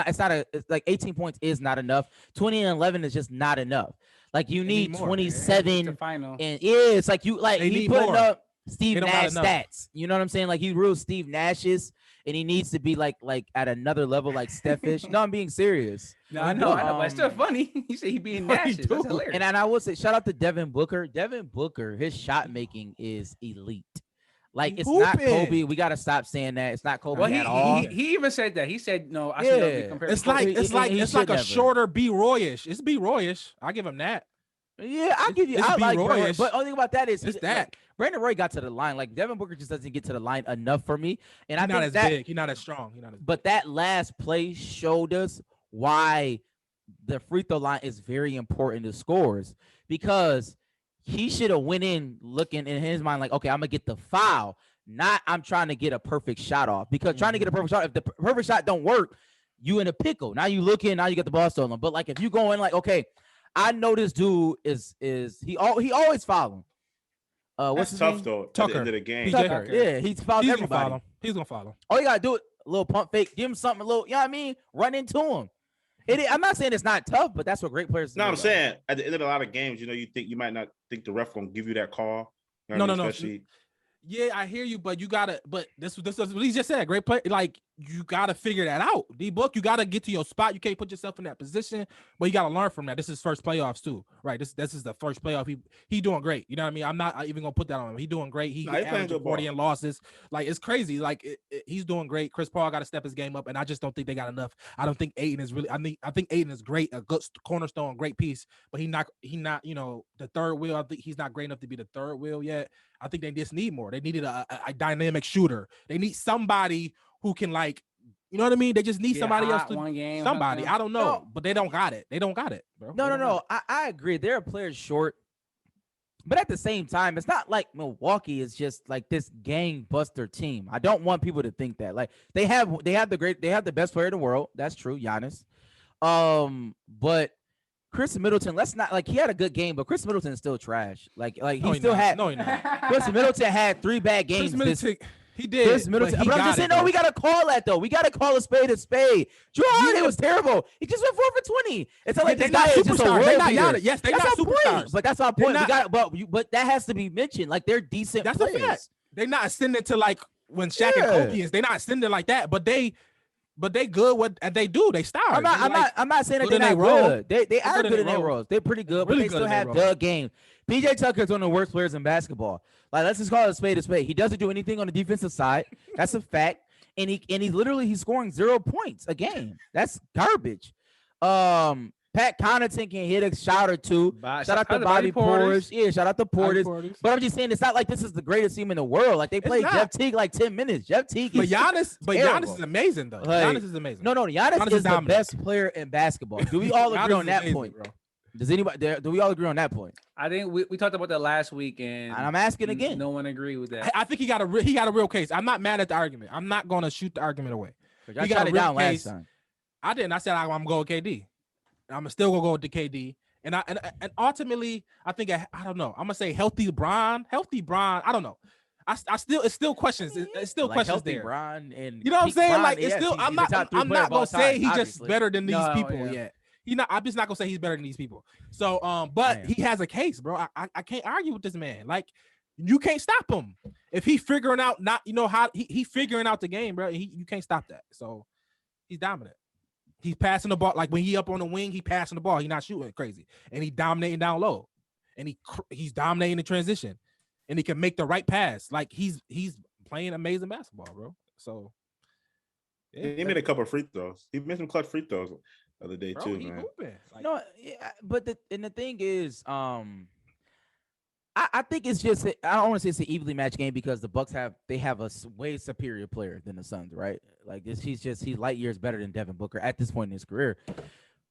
like 18 points is not enough. 20 and 11 is just not enough. Like you need 27 and it's like he putting up Steve Nash stats. You know what I'm saying? Like he rules Steve Nash's and he needs to be like at another level like Steph-ish. No, I'm being serious. No, I know, but it's still funny. You say he being Nash's. That's hilarious. And I will say shout out to Devin Booker. Devin Booker, his shot making is elite. Like it's not Kobe. We gotta stop saying that. It's not Kobe at all. He even said that. He said no. I should be compared. It's like a shorter B Royish. It's B Royish. I give him that. Yeah, I'll give you. I like Roy, but only thing about that is that like, Brandon Roy got to the line. Like Devin Booker just doesn't get to the line enough for me. And he's not as big. He's not as strong. But that last play showed us why the free throw line is very important to scores because. He should have went in looking in his mind like, okay, I'm gonna get the foul. Not I'm trying to get a perfect shot off because trying to get a perfect shot. If the perfect shot don't work, you in a pickle. Now you look in. Now you get the ball stolen. But like if you go in like, okay, I know this dude is he always fouling. What's his tough name? though. Tucker. At the end of the game. Tucker. Yeah, he's fouling everybody. He's gonna follow. All you gotta do it. A little pump fake. Give him something. A little. You know what I mean? Run into him. I'm not saying it's not tough, but that's what great players do. No, I'm saying at the end of a lot of games, you might not think the ref gonna give you that call. You know no. Yeah, I hear you, but you gotta. But this is what he just said. Great play. Like you gotta figure that out. D-Book, you gotta get to your spot. You can't put yourself in that position, but you gotta learn from that. This is first playoffs too, right? This is the first playoff. He doing great. You know what I mean? I'm not even gonna put that on him. He doing great. He averaged 40 in losses. Like it's crazy. Like he's doing great. Chris Paul got to step his game up, and I just don't think they got enough. I don't think Ayton is really. I think Ayton is great, a good cornerstone, great piece, but he not. The third wheel. I think he's not great enough to be the third wheel yet. I think they just need more. They needed a dynamic shooter. They need somebody who can you know what I mean? They just need somebody else to somebody. I don't know, but they don't got it. They don't got it, bro. No. I agree. There are players short, but at the same time, it's not like Milwaukee is just like this gang buster team. I don't want people to think that. Like they have the best player in the world. That's true, Giannis. But Chris Middleton, let's not he had a good game, but Chris Middleton is still trash. Like he still had. No, he not. Chris Middleton had 3 bad games. He did. Chris Middleton, but I'm just saying, we gotta call that though. We gotta call a spade a spade. Drew Holiday was terrible. He just went 4 for 20. It's not like this guy is just a world beater. Yes, they're not superstars. But that's our point. But that has to be mentioned. Like they're decent. That's players. a fact. They're not ascending to when Shaq and Kobe is. They're not ascending like that. But they good what they do. They stars. I'm not saying that they're not good. They are good in their roles. They're pretty good, but they still have the game. PJ Tucker is one of the worst players in basketball. Let's just call it a spade a spade. He doesn't do anything on the defensive side. That's a fact. And he's scoring 0 points a game. That's garbage. Pat Connaughton can hit a shot or two. Shout out to Bobby Portis. Yeah, shout out to Portis. But I'm just saying, it's not like this is the greatest team in the world. Like they played Jeff Teague 10 minutes. Jeff Teague. Giannis is amazing though. Giannis is amazing. No, Giannis is the best player in basketball. Do we all agree on that point, bro? Do we all agree on that point? I think we talked about that last week, and I'm asking again. No one agreed with that. I think he got a real case. I'm not mad at the argument. I'm not gonna shoot the argument away. He got it down last time. I didn't. I said I'm gonna go with KD. I'm still gonna go with the KD. And ultimately, I think I don't know. I'm gonna say healthy Bron. I don't know. it's still questions. It's still like questions healthy there. Bron and You know what I'm saying? Bron, Like it's yes, still. I'm not gonna say he's just better than these people yet. I'm just not gonna say he's better than these people. So but he has a case, bro. I can't argue with this man. Like you can't stop him if he figuring out how he figuring out the game, bro. You can't stop that. So he's dominant. He's passing the ball like when he up on the wing, he passing the ball. He's not shooting crazy, and he dominating down low, and he's dominating the transition, and he can make the right pass. Like he's playing amazing basketball, bro. So he made a couple of free throws. He made some clutch free throws the other day too, man. Like, no, yeah, but the thing is, I think it's just I don't want to say it's an evenly matched game because the Bucks have a way superior player than the Suns, right? Like this, he's light years better than Devin Booker at this point in his career.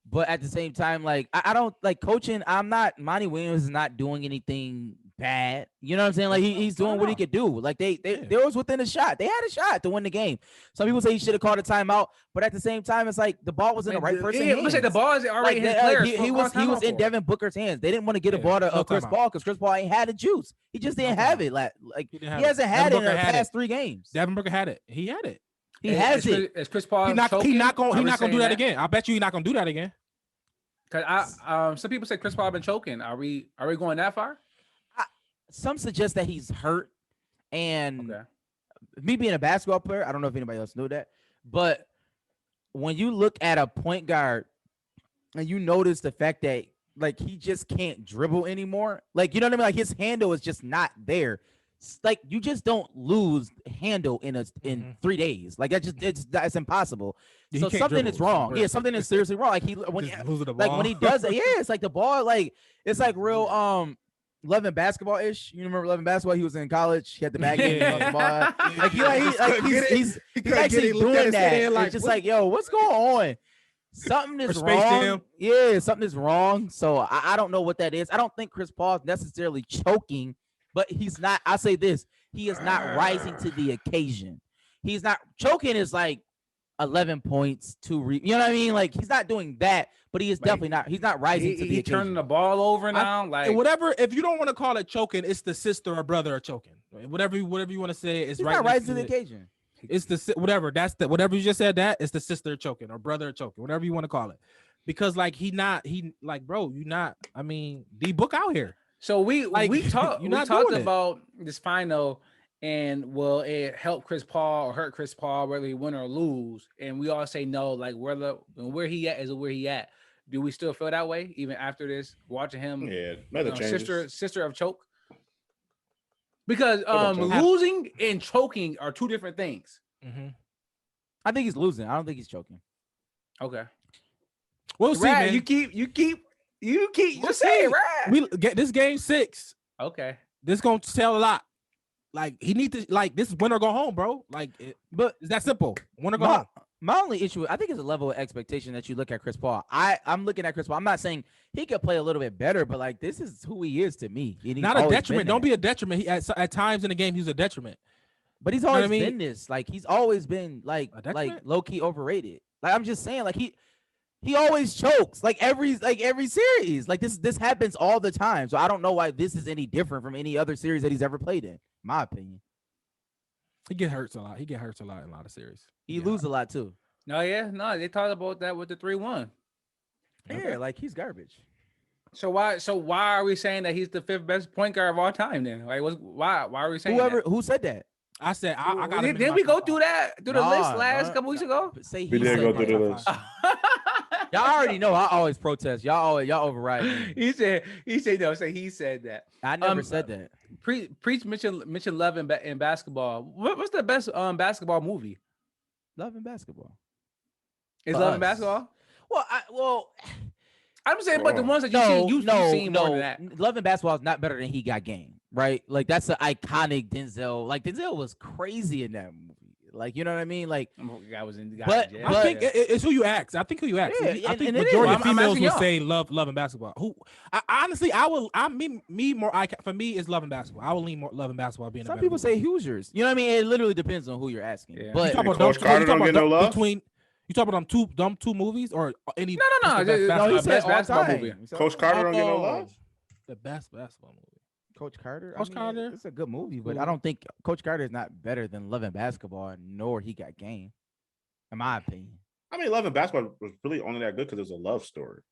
But at the same time, like I don't like coaching. Monty Williams is not doing anything bad. You know what I'm saying? Like he's doing what he could do. Like they was within a shot. They had a shot to win the game. Some people say he should have called a timeout, but at the same time, it's like the ball was in the right person's hands. Let's say the ball is already in his players. He was in Devin Booker's hands. They didn't want to get a ball to Chris Paul because Chris Paul ain't had the juice. He just didn't have it. Like he hasn't had it in the past 3 games. Devin Booker had it. He had it. He has it. Is Chris Paul? He's not gonna do that again. I bet you he's not gonna do that again. Because some people say Chris Paul been choking. Are we going that far? Some suggest that he's hurt, and me being a basketball player, I don't know if anybody else knew that, but when you look at a point guard and you notice the fact that like he just can't dribble anymore, like you know what I mean, like his handle is just not there. Like you just don't lose handle in 3 days. Like that's impossible. So something is wrong. Yeah, something is seriously wrong. Like when he does it, it's like the ball, like it's like real Love and Basketball ish. You remember Love and Basketball? He was in college. He had the bag game on the ball. Like he's actually doing that. Like, it's just like, yo, what's going on? Something is wrong. Yeah, something is wrong. So I don't know what that is. I don't think Chris Paul is necessarily choking. But he's not, I say this, he is not rising to the occasion. He's not choking is like 11 points, 2 you know what I mean? Like he's not doing that, but he is definitely not, he's not rising to the occasion. He's turning the ball over now. Like whatever, if you don't want to call it choking, it's the sister or brother are choking. Whatever you want to say is right. Not rising to the occasion. It's the whatever you just said, that it's the sister choking or brother choking, whatever you want to call it. Because like bro, I mean, D Book out here. So we talked about this final and will it help Chris Paul or hurt Chris Paul whether he win or lose? And we all say no, like where he at is where he at. Do we still feel that way even after this? Watching him, sister of choke. Because losing and choking are 2 different things. Mm-hmm. I think he's losing. I don't think he's choking. Okay, we'll see, man. You keep. We'll say it, right? We get this game 6. Okay, this gonna tell a lot. Like he need to this is win or go home, bro. Like, but it's that simple. Win or go home. My only issue, I think, is a level of expectation that you look at Chris Paul. I'm looking at Chris Paul. I'm not saying he could play a little bit better, but like this is who he is to me. Not a detriment. Don't be a detriment. He at times in the game he's a detriment. But he's always been this. Like he's always been like low key overrated. Like I'm just saying, like he always chokes like every series. Like this happens all the time. So I don't know why this is any different from any other series that he's ever played in my opinion. He get hurt a lot. He get hurt a lot in a lot of series. He loses a lot too. No, they talked about that with the 3-1. Yeah, like he's garbage. So why are we saying that he's the 5th best point guard of all time then? Like why are we saying who said that? I said I got him. Didn't we go through the list last couple weeks ago? Say we didn't go through the list. Y'all already know I always protest. Y'all override me. He said no. Say he said that. I never said that. Preach mention Love in basketball. What's the best basketball movie? Love and Basketball. Is Love and Basketball? Well, I'm saying, but the ones that you've seen more than that. Love and Basketball is not better than He Got Game, right? Like that's an iconic Denzel. Like Denzel was crazy in that movie. Like, you know what I mean? Like, I was in. But I think it's who you ask. I think who you ask. Yeah, I think majority of females will say love and basketball. Who? Honestly, for me, it's Love and Basketball. I will lean more Love and Basketball being. Some people say Hoosiers. You know what I mean? It literally depends on who you're asking. Yeah. But Coach Carter don't get no love. You talk about them two movies or any? No. He said best basketball movie. Coach Carter don't get no love. The best basketball movie. Coach Carter. Coach Carter. It's a good movie, but I don't think Coach Carter is not better than Love and Basketball, nor He Got Game, in my opinion. I mean, Love and Basketball was really only that good because it was a love story.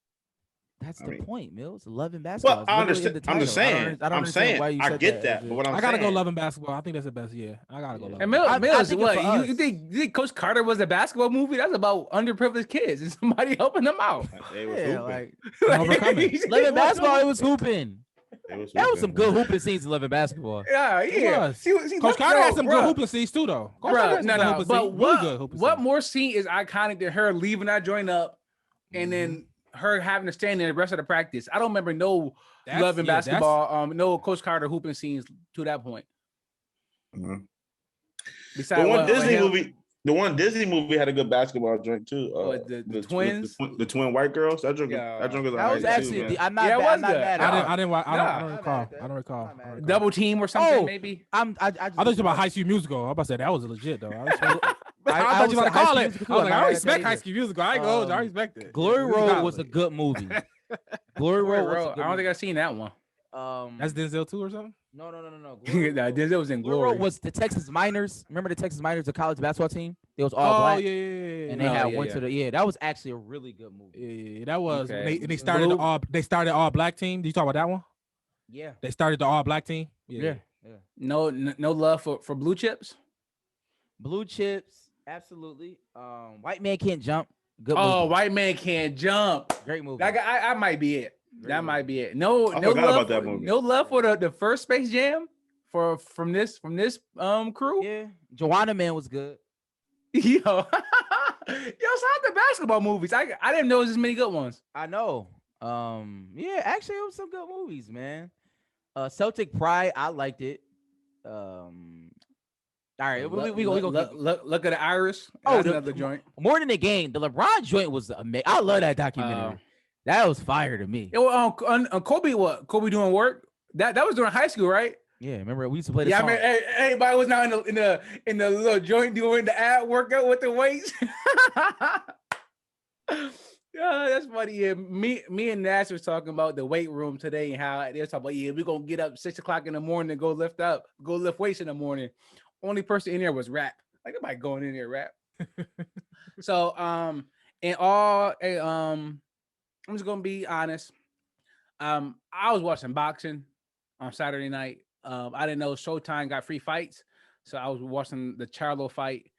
That's the point, Mills. Love and Basketball. Well, I understand. I'm just saying. I get that. But what I gotta go Love and Basketball. I think that's the best. Yeah, I gotta go. And Mills, what you think Coach Carter was a basketball movie? That's about underprivileged kids and somebody helping them out. They was like Love and Basketball. It was hooping. That was some good hooping scenes in Love and Basketball. Yeah. Coach Carter had some good hooping scenes too, though. But what more scene is iconic than her leaving that joint up and then her having to stand there the rest of the practice? I don't remember no Love and Basketball, no Coach Carter hooping scenes to that point. Besides the one Disney movie had a good basketball joint too. The twins, the twin white girls. That joint was actually. Too, I'm not mad. I don't recall. Double Team or something maybe. I thought you were about High School Musical. I'm about to say that was legit though. I thought you were gonna call it. I was like, I respect High School Musical. I ain't I respect it. Glory Road was a good movie. Glory Road. I don't think I've seen that one. That's Denzel too or something. No. Denzel was in Glory. Was the Texas Miners? Remember the Texas Miners, the college basketball team? It was all black. Yeah. And they went to the that was actually a really good movie. Yeah, that was. Okay. They started all black team. Did you talk about that one? Yeah. They started the all black team. Yeah. No love for Blue Chips. Blue Chips, absolutely. White Man Can't Jump. Good movie. White Man Can't Jump. Great movie. I might be it. That might be it. No love about that movie. No love for the first Space Jam from this crew. Yeah, Joanna Man was good. Yo, shout out to basketball movies. I didn't know there was as many good ones. I know. Yeah, actually, it was some good movies, man. Celtic Pride, I liked it. All right, we go. Look at the Iris. That's another joint. More than the game, the LeBron joint was amazing. I love that documentary. That was fire to me. Kobe, what? Kobe doing work? That was during high school, right? Yeah, remember we used to play the song. I mean, everybody was now in the little joint doing the ad workout with the weights. Yeah, that's funny. Yeah, me and Nash was talking about the weight room today and how they were talking about we're gonna get up 6 o'clock in the morning and go lift weights in the morning. Only person in there was Rap. Like nobody going in there Rap. So I'm just gonna be honest. I was watching boxing on Saturday night. I didn't know Showtime got free fights, so I was watching the Charlo fight.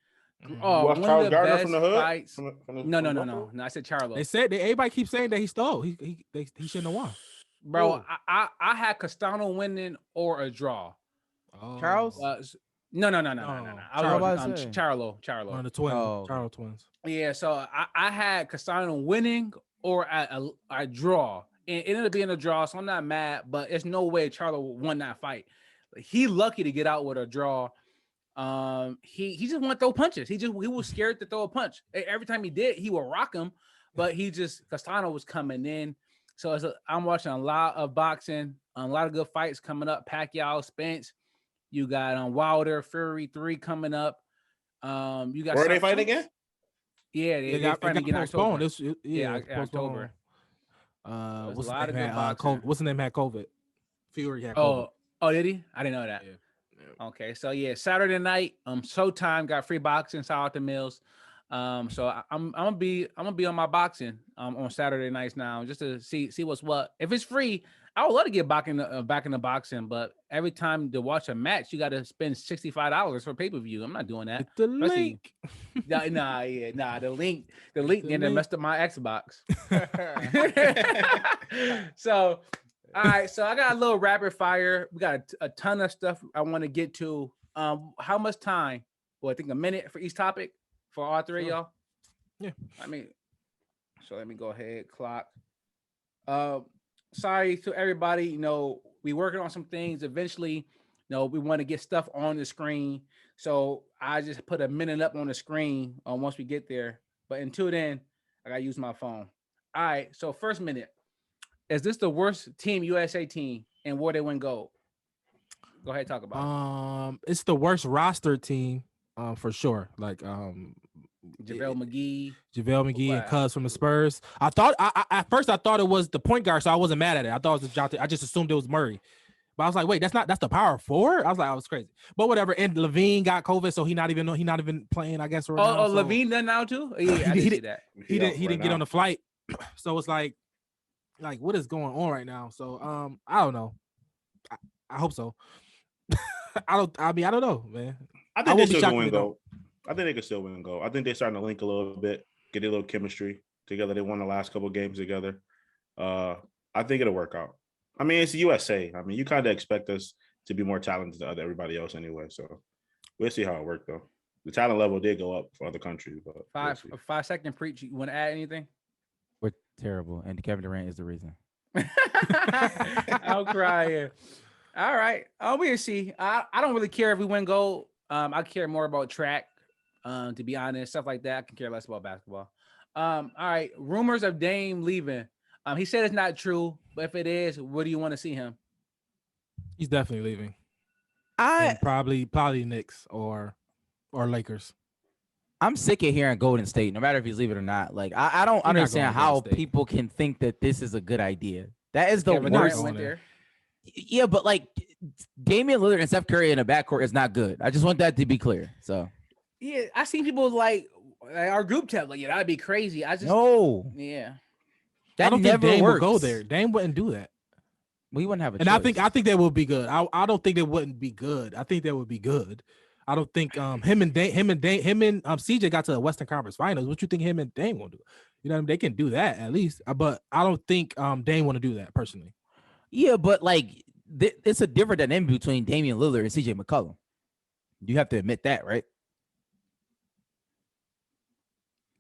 One Charles of the Gardner from the hood? Fights. No. I said Charlo. They said everybody keeps saying that he stole. He shouldn't have won. Bro, I had Castano winning or a draw. Oh. Charles? No. I was Charlo. One of the twins. Charlo twins. Yeah, so I had Castano winning or a draw. And it ended up being a draw, so I'm not mad, but there's no way Charlo won that fight. He lucky to get out with a draw. He just want to throw punches. He was scared to throw a punch. Every time he did, he would rock him, but Castano was coming in. So I'm watching a lot of boxing, a lot of good fights coming up. Pacquiao, Spence. You got Wilder, Fury 3 coming up. You got. Where are they fighting again? Yeah, they fighting again in October. October. What's the name had COVID? Fury had COVID. Oh, did he? I didn't know that. Yeah. Okay, so Saturday night, Showtime got free boxing. Shout out to Mills. So I'm gonna be on my boxing on Saturday nights now, just to see what's what. If it's free, I would love to get back in the boxing, but every time to watch a match, you got to spend $65 for pay-per-view. I'm not doing that. The link. The link messed up my Xbox. So, all right. So I got a little rapid fire. We got a ton of stuff I want to get to. How much time? Well, I think a minute for each topic for all three of y'all. Yeah. So let me go ahead. Clock. Sorry to everybody. We working on some things. Eventually, we want to get stuff on the screen. So I just put a minute up on the screen once we get there. But until then, I gotta use my phone. All right. So first minute. Is this the worst Team USA team and where they win gold? Go ahead, talk about it. It's the worst roster team, for sure. Like JaVale McGee and Cuz from the Spurs. At first I thought it was the point guard, so I wasn't mad at it. I thought it was I just assumed it was Murray. But I was like, wait, that's the power forward. I was like, I was crazy. But whatever. And Levine got COVID, so he not even playing, I guess. Right now. Oh, so Levine done now too. Yeah, I didn't see that. He didn't get on the flight. So it's like what is going on right now? So I don't know. I hope so. I don't know, man. I think they still going go. I think they could still win and go. I think they're starting to link a little bit, get a little chemistry together. They won the last couple of games together. I think it'll work out. I mean, it's the USA. I mean, you kind of expect us to be more talented than everybody else anyway. So we'll see how it works, though. The talent level did go up for other countries, but a 5-second preach. You want to add anything? We're terrible, and Kevin Durant is the reason. I'm crying. All right. We'll see. I don't really care if we win gold. I care more about track, to be honest, stuff like that. I can care less about basketball. All right. Rumors of Dame leaving. He said it's not true, but if it is, where do you want to see him? He's definitely leaving. And probably Knicks or Lakers. I'm sick of hearing Golden State, no matter if he's leaving or not. Like I don't understand how people can think that this is a good idea. That is the worst. Yeah, but like Damian Lillard and Steph Curry in a backcourt is not good. I just want that to be clear. So yeah, I seen people like our group chat like, yeah, that'd be crazy. Yeah. I don't think Dame would go there. Dame wouldn't do that. Well, he wouldn't have a choice. And I think that would be good. I don't think they wouldn't be good. I think that would be good. I don't think him and CJ got to the Western Conference Finals. What you think him and Dame will do? You know what I mean? They can do that at least. But I don't think Dame want to do that personally. Yeah, but like it's a different dynamic between Damian Lillard and CJ McCollum. You have to admit that, right?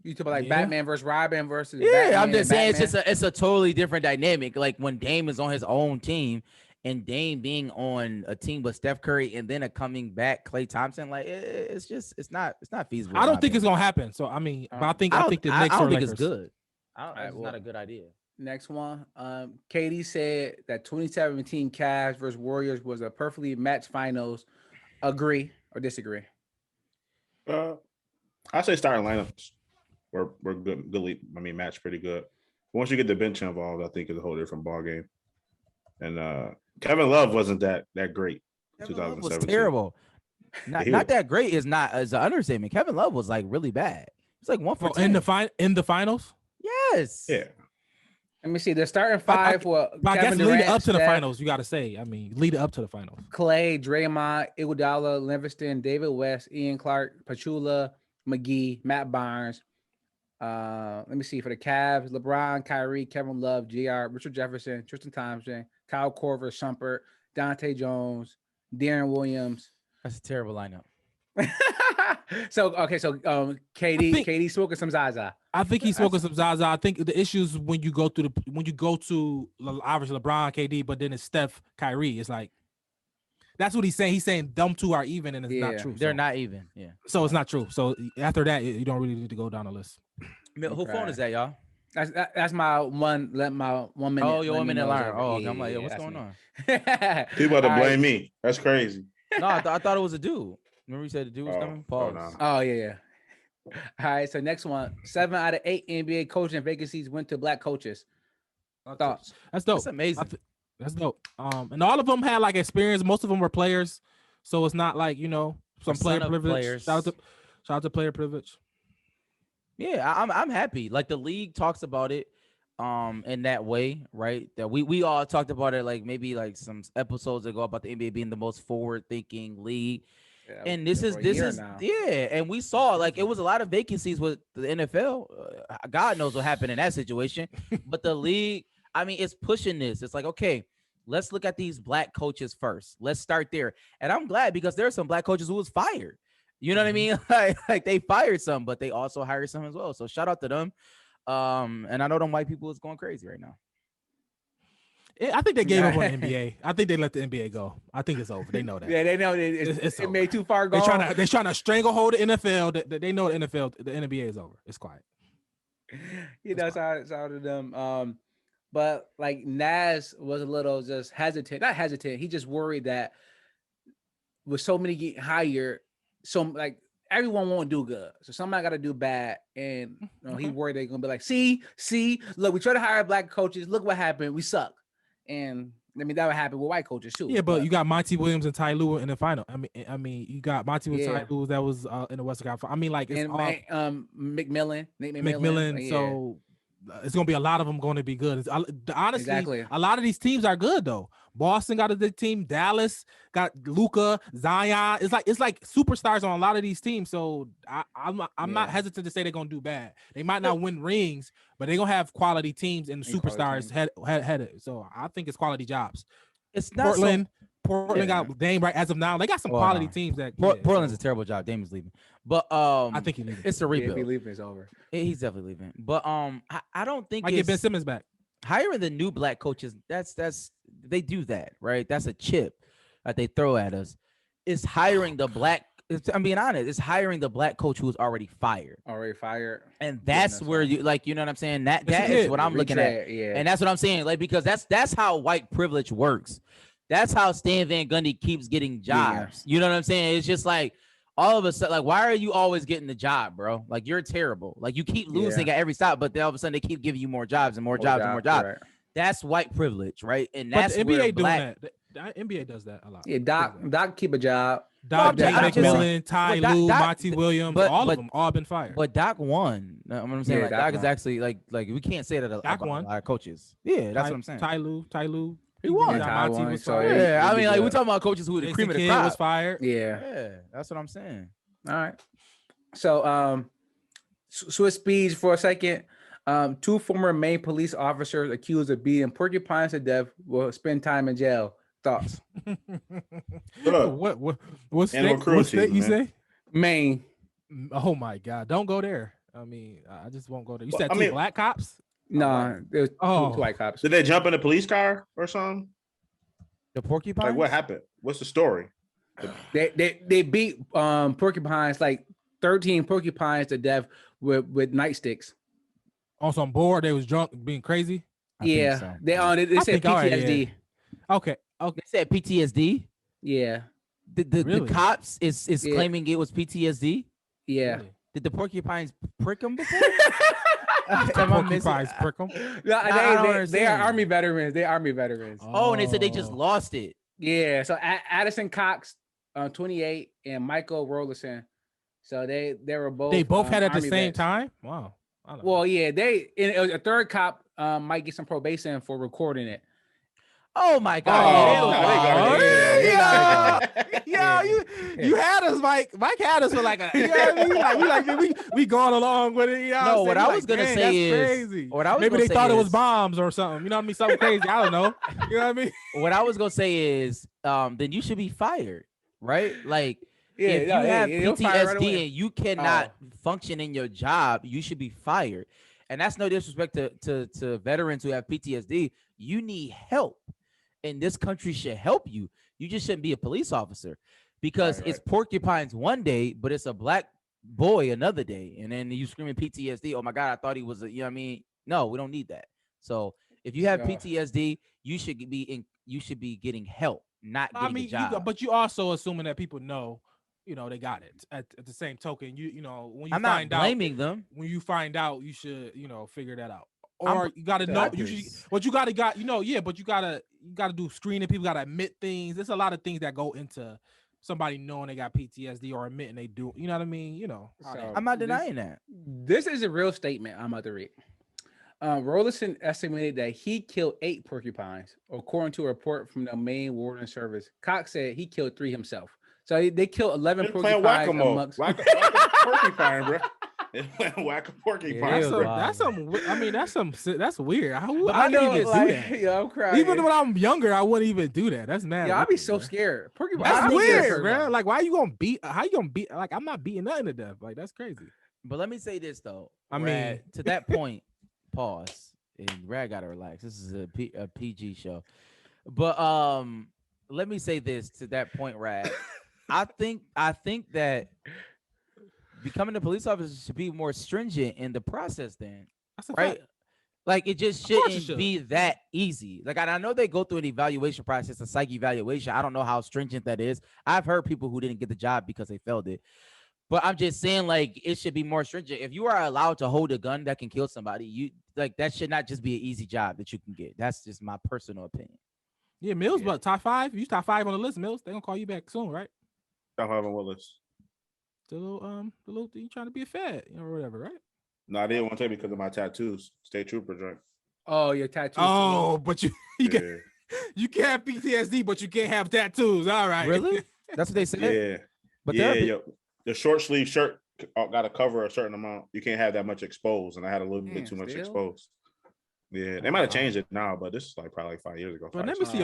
You talk about like Batman versus Robin versus Batman, I'm just saying it's a totally different dynamic. Like when Dame is on his own team and Dame being on a team with Steph Curry and then a coming back Klay Thompson, like it's not feasible. I don't think it's gonna happen. So I mean, but I think the Knicks I don't think Lakers. it's good. It's not a good idea. Next one. Katie said that 2017 Cavs versus Warriors was a perfectly matched finals. Agree or disagree? I say starting lineups. We're good. I mean, match pretty good. Once you get the bench involved, I think it's a whole different ball game. And Kevin Love wasn't that great. Kevin Love was terrible. Not that great is an understatement. Kevin Love was like really bad. It's like 1 for 10 in the finals. Yes. Yeah. Let me see. The starting five for I guess lead it up to the finals. You got to say. I mean, lead it up to the finals. Clay, Draymond, Iguodala, Livingston, David West, Ian Clark, Pachula, McGee, Matt Barnes. Let me see for the Cavs: LeBron, Kyrie, Kevin Love, Jr., Richard Jefferson, Tristan Thompson, Kyle Korver, Shumpert, Dante Jones, Deron Williams. That's a terrible lineup. So KD smoking some Zaza. I think he's smoking some Zaza. I think the issues when you go to obviously LeBron, KD, but then it's Steph, Kyrie. It's like that's what he's saying. He's saying them two are even, and it's not true. They're not even. Yeah. So it's not true. So after that, you don't really need to go down the list. Who phone is that, y'all? That's my one. Let my 1 minute. Oh, your 1 minute alarm. Oh, I'm like, what's going on? People about to blame me. That's crazy. No, I thought it was a dude. Remember you said the dude was coming? Pause. No. Oh yeah. All right. So next one: 7 out of 8 NBA coaching vacancies went to black coaches. Thoughts? That's dope. That's amazing. That's dope. And all of them had like experience. Most of them were players, so it's not like some player privilege. Shout out to player privilege. Yeah, I'm happy. Like the league talks about it in that way, right? That we all talked about it like maybe like some episodes ago about the NBA being the most forward-thinking league. Yeah, and this is and we saw like it was a lot of vacancies with the NFL. God knows what happened in that situation, but the league, I mean, it's pushing this. It's like, okay, let's look at these black coaches first. Let's start there. And I'm glad because there are some black coaches who was fired. You know what I mean? Like they fired some, but they also hired some as well. So shout out to them. And I know them white people is going crazy right now. I think they gave up on the NBA. I think they let the NBA go. I think it's over. They know that. Yeah, they know it made too far go. They're trying to stranglehold the NFL. They know the NBA is over. It's quiet. Shout out to them. But like Nas was a little just hesitant. Not hesitant. He just worried that with so many getting hired, so like everyone won't do good. So somebody got to do bad. And he worried they're gonna be like, see, look, we try to hire black coaches. Look what happened. We suck. And I mean, that would happen with white coaches too. Yeah, but you got Monty Williams and Ty Lue in the final. I mean, you got Monty Williams and Ty Lue that was in the Western Conference. I mean, like it's and all McMillan, Nate McMillan. So it's gonna be a lot of them going to be good. Honestly, Exactly. a lot of these teams are good though. Boston got a good team. Dallas got Luka, Zion. It's like superstars on a lot of these teams. So I'm not hesitant to say they're gonna do bad. They might not win rings, but they're gonna have quality teams and superstars headed. So I think it's quality jobs. It's not Portland got Dame right as of now. They got some quality teams that Portland's a terrible job. Dame is leaving, but I think he's leaving. It's a rebuild. If he leaving, it's over. He's definitely leaving. But I don't think I get Ben Simmons back. Hiring the new black coaches. That's they do that, right? That's a chip that they throw at us. It's hiring the black. I'm being honest. It's hiring the black coach who was already fired. And that's where you like, you know what I'm saying? That is what I'm looking at. Yeah. And that's what I'm saying. Like, because that's how white privilege works. That's how Stan Van Gundy keeps getting jobs. You know what I'm saying? It's just like all of a sudden, like, why are you always getting the job, bro? Like, you're terrible. Like, you keep losing at every stop, but then all of a sudden they keep giving you more jobs and more jobs and more jobs. Right. That's white privilege, right? And that's but the NBA doing that. The NBA does that a lot. Yeah, Doc keep a job. Doc, McMillan, Ty Lue, Monty Williams, all of them all been fired. But Doc won. I'm saying Doc is actually like we can't say that about a lot of coaches. Yeah, that's what I'm saying. Ty Lue. He won. Monty was fired. Yeah, I mean, like we're talking about coaches who the cream of the crop was fired. Yeah, that's what I'm saying. All right. So switch speeds for a second. 2 former Maine police officers accused of beating porcupines to death will spend time in jail. Thoughts? What state you say? Maine. Oh my God! Don't go there. I mean, I just won't go there. You said two black cops? No, there's two white cops. Did they jump in a police car or something? The porcupines? Like what happened? What's the story? They beat porcupines, like 13 porcupines to death with nightsticks. On some board, they was drunk, being crazy. They said PTSD. Okay. They said PTSD. Yeah. The cops is claiming it was PTSD. Yeah. Really? Did the porcupines prick them before? Porcupines prick them? No, they are Army veterans. They're Army veterans. Oh, and they said they just lost it. Yeah. So Addison Cox, 28, and Michael Rollerson. So they were both. They both had at the Army same vets. time. Wow. Well, yeah. A third cop might get some probation for recording it. Oh my God! You had us, Mike. Mike had us for like a. You know what I mean? We going along with it. You know no, what I was gonna say is crazy. Maybe they thought it was bombs or something. You know what I mean? Something crazy. I don't know. You know what I mean? What I was gonna say is, then you should be fired, right? Like. If you have PTSD and you cannot function in your job, you should be fired. And that's no disrespect to veterans who have PTSD. You need help, and this country should help you. You just shouldn't be a police officer because it's porcupines one day, but it's a black boy another day. And then you screaming PTSD. Oh my God, I thought he was you know what I mean? No, we don't need that. So if you have PTSD, you should be getting help, not getting a job. But you also assuming that people know. You know, they got it at the same token. You know, when you I'm not blaming them. When you find out, you should, figure that out. Or you got to know, but you got to, but you got to do screening. People got to admit things. There's a lot of things that go into somebody knowing they got PTSD or admitting they do. You know what I mean? So I'm not denying that. This is a real statement I'm about to read. Rollerson estimated that he killed 8 porcupines, according to a report from the Maine Warden Service. Cox said he killed 3 himself. So they killed 11 porcupines amongst. Porcupine, bro. Whack a porcupine. That's weird. I know, don't even do that. Yeah, I'm crying. Even when I'm younger, I wouldn't even do that. That's mad. Yeah, I'd be so scared. Porcupine. That's weird, bro. Like, why are you gonna beat? How you gonna beat? Like, I'm not beating nothing to death. Like, that's crazy. But let me say this though. I mean, to that point, pause. And Rad gotta relax. This is a PG show. But let me say this to that point, Rad. I think that becoming a police officer should be more stringent in the process then. That's a right? fact. Like it just shouldn't be that easy. Like I know they go through an evaluation process, a psych evaluation. I don't know how stringent that is. I've heard people who didn't get the job because they failed it. But I'm just saying, like, it should be more stringent. If you are allowed to hold a gun that can kill somebody, that should not just be an easy job that you can get. That's just my personal opinion. Yeah, Mills, but top 5. You top 5 on the list, Mills. They gonna call you back soon, right? Top 5 on what list? The little you trying to be a Fed, or whatever, right? No, I didn't want to take because of my tattoos. State Trooper drink. Oh, your tattoos. Oh, but you can you can't have PTSD, but you can't have tattoos. All right. Really? That's what they said? Yeah. But the short sleeve shirt got to cover a certain amount. You can't have that much exposed, and I had a little bit too much exposed. Yeah, they might have changed it now, but this is probably 5 years ago. But let me see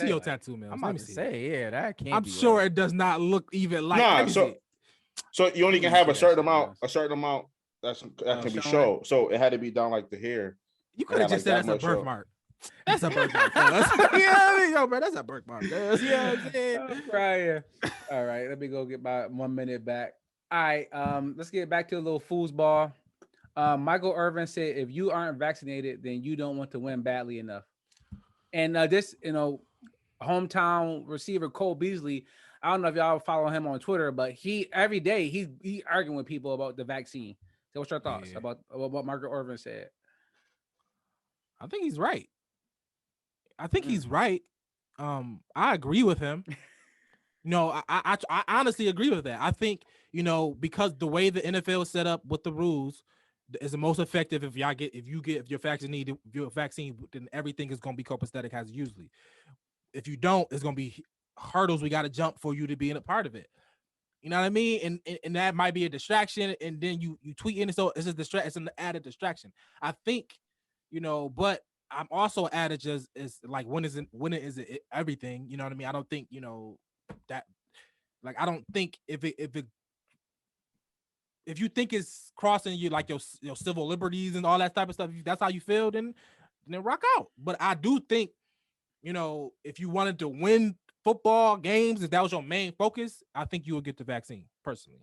your tattoo, man. I'm about to say, that can't. I'm sure it does not look even like. Nah, so you only can have a certain amount that can be shown. So it had to be down like the hair. You could have just said that's a birthmark. That's a birthmark. Yo, bro, that's a birthmark. Yeah, I'm saying. Right. All right, let me go get my 1 minute back. All right, let's get back to a little foosball. Michael Irvin said, if you aren't vaccinated, then you don't want to win badly enough. And this, hometown receiver Cole Beasley, I don't know if y'all follow him on Twitter, but every day he's arguing with people about the vaccine. So what's your thoughts about what Michael Irvin said? I think he's right. I agree with him. I honestly agree with that. I think, because the way the NFL is set up with the rules is the most effective if you're vaccinated, if you're vaccine, then everything is going to be copacetic as usually. If you don't, it's going to be hurdles we got to jump for you to be in a part of it. You know what I mean? And that might be a distraction, and then you tweet in, so it's it's an added distraction. I think, but I'm also adage is like when is it everything? You know what I mean? I don't think that, like, I don't think if you think it's crossing you, like your civil liberties and all that type of stuff, if that's how you feel, then rock out. But I do think, if you wanted to win football games, if that was your main focus, I think you would get the vaccine personally.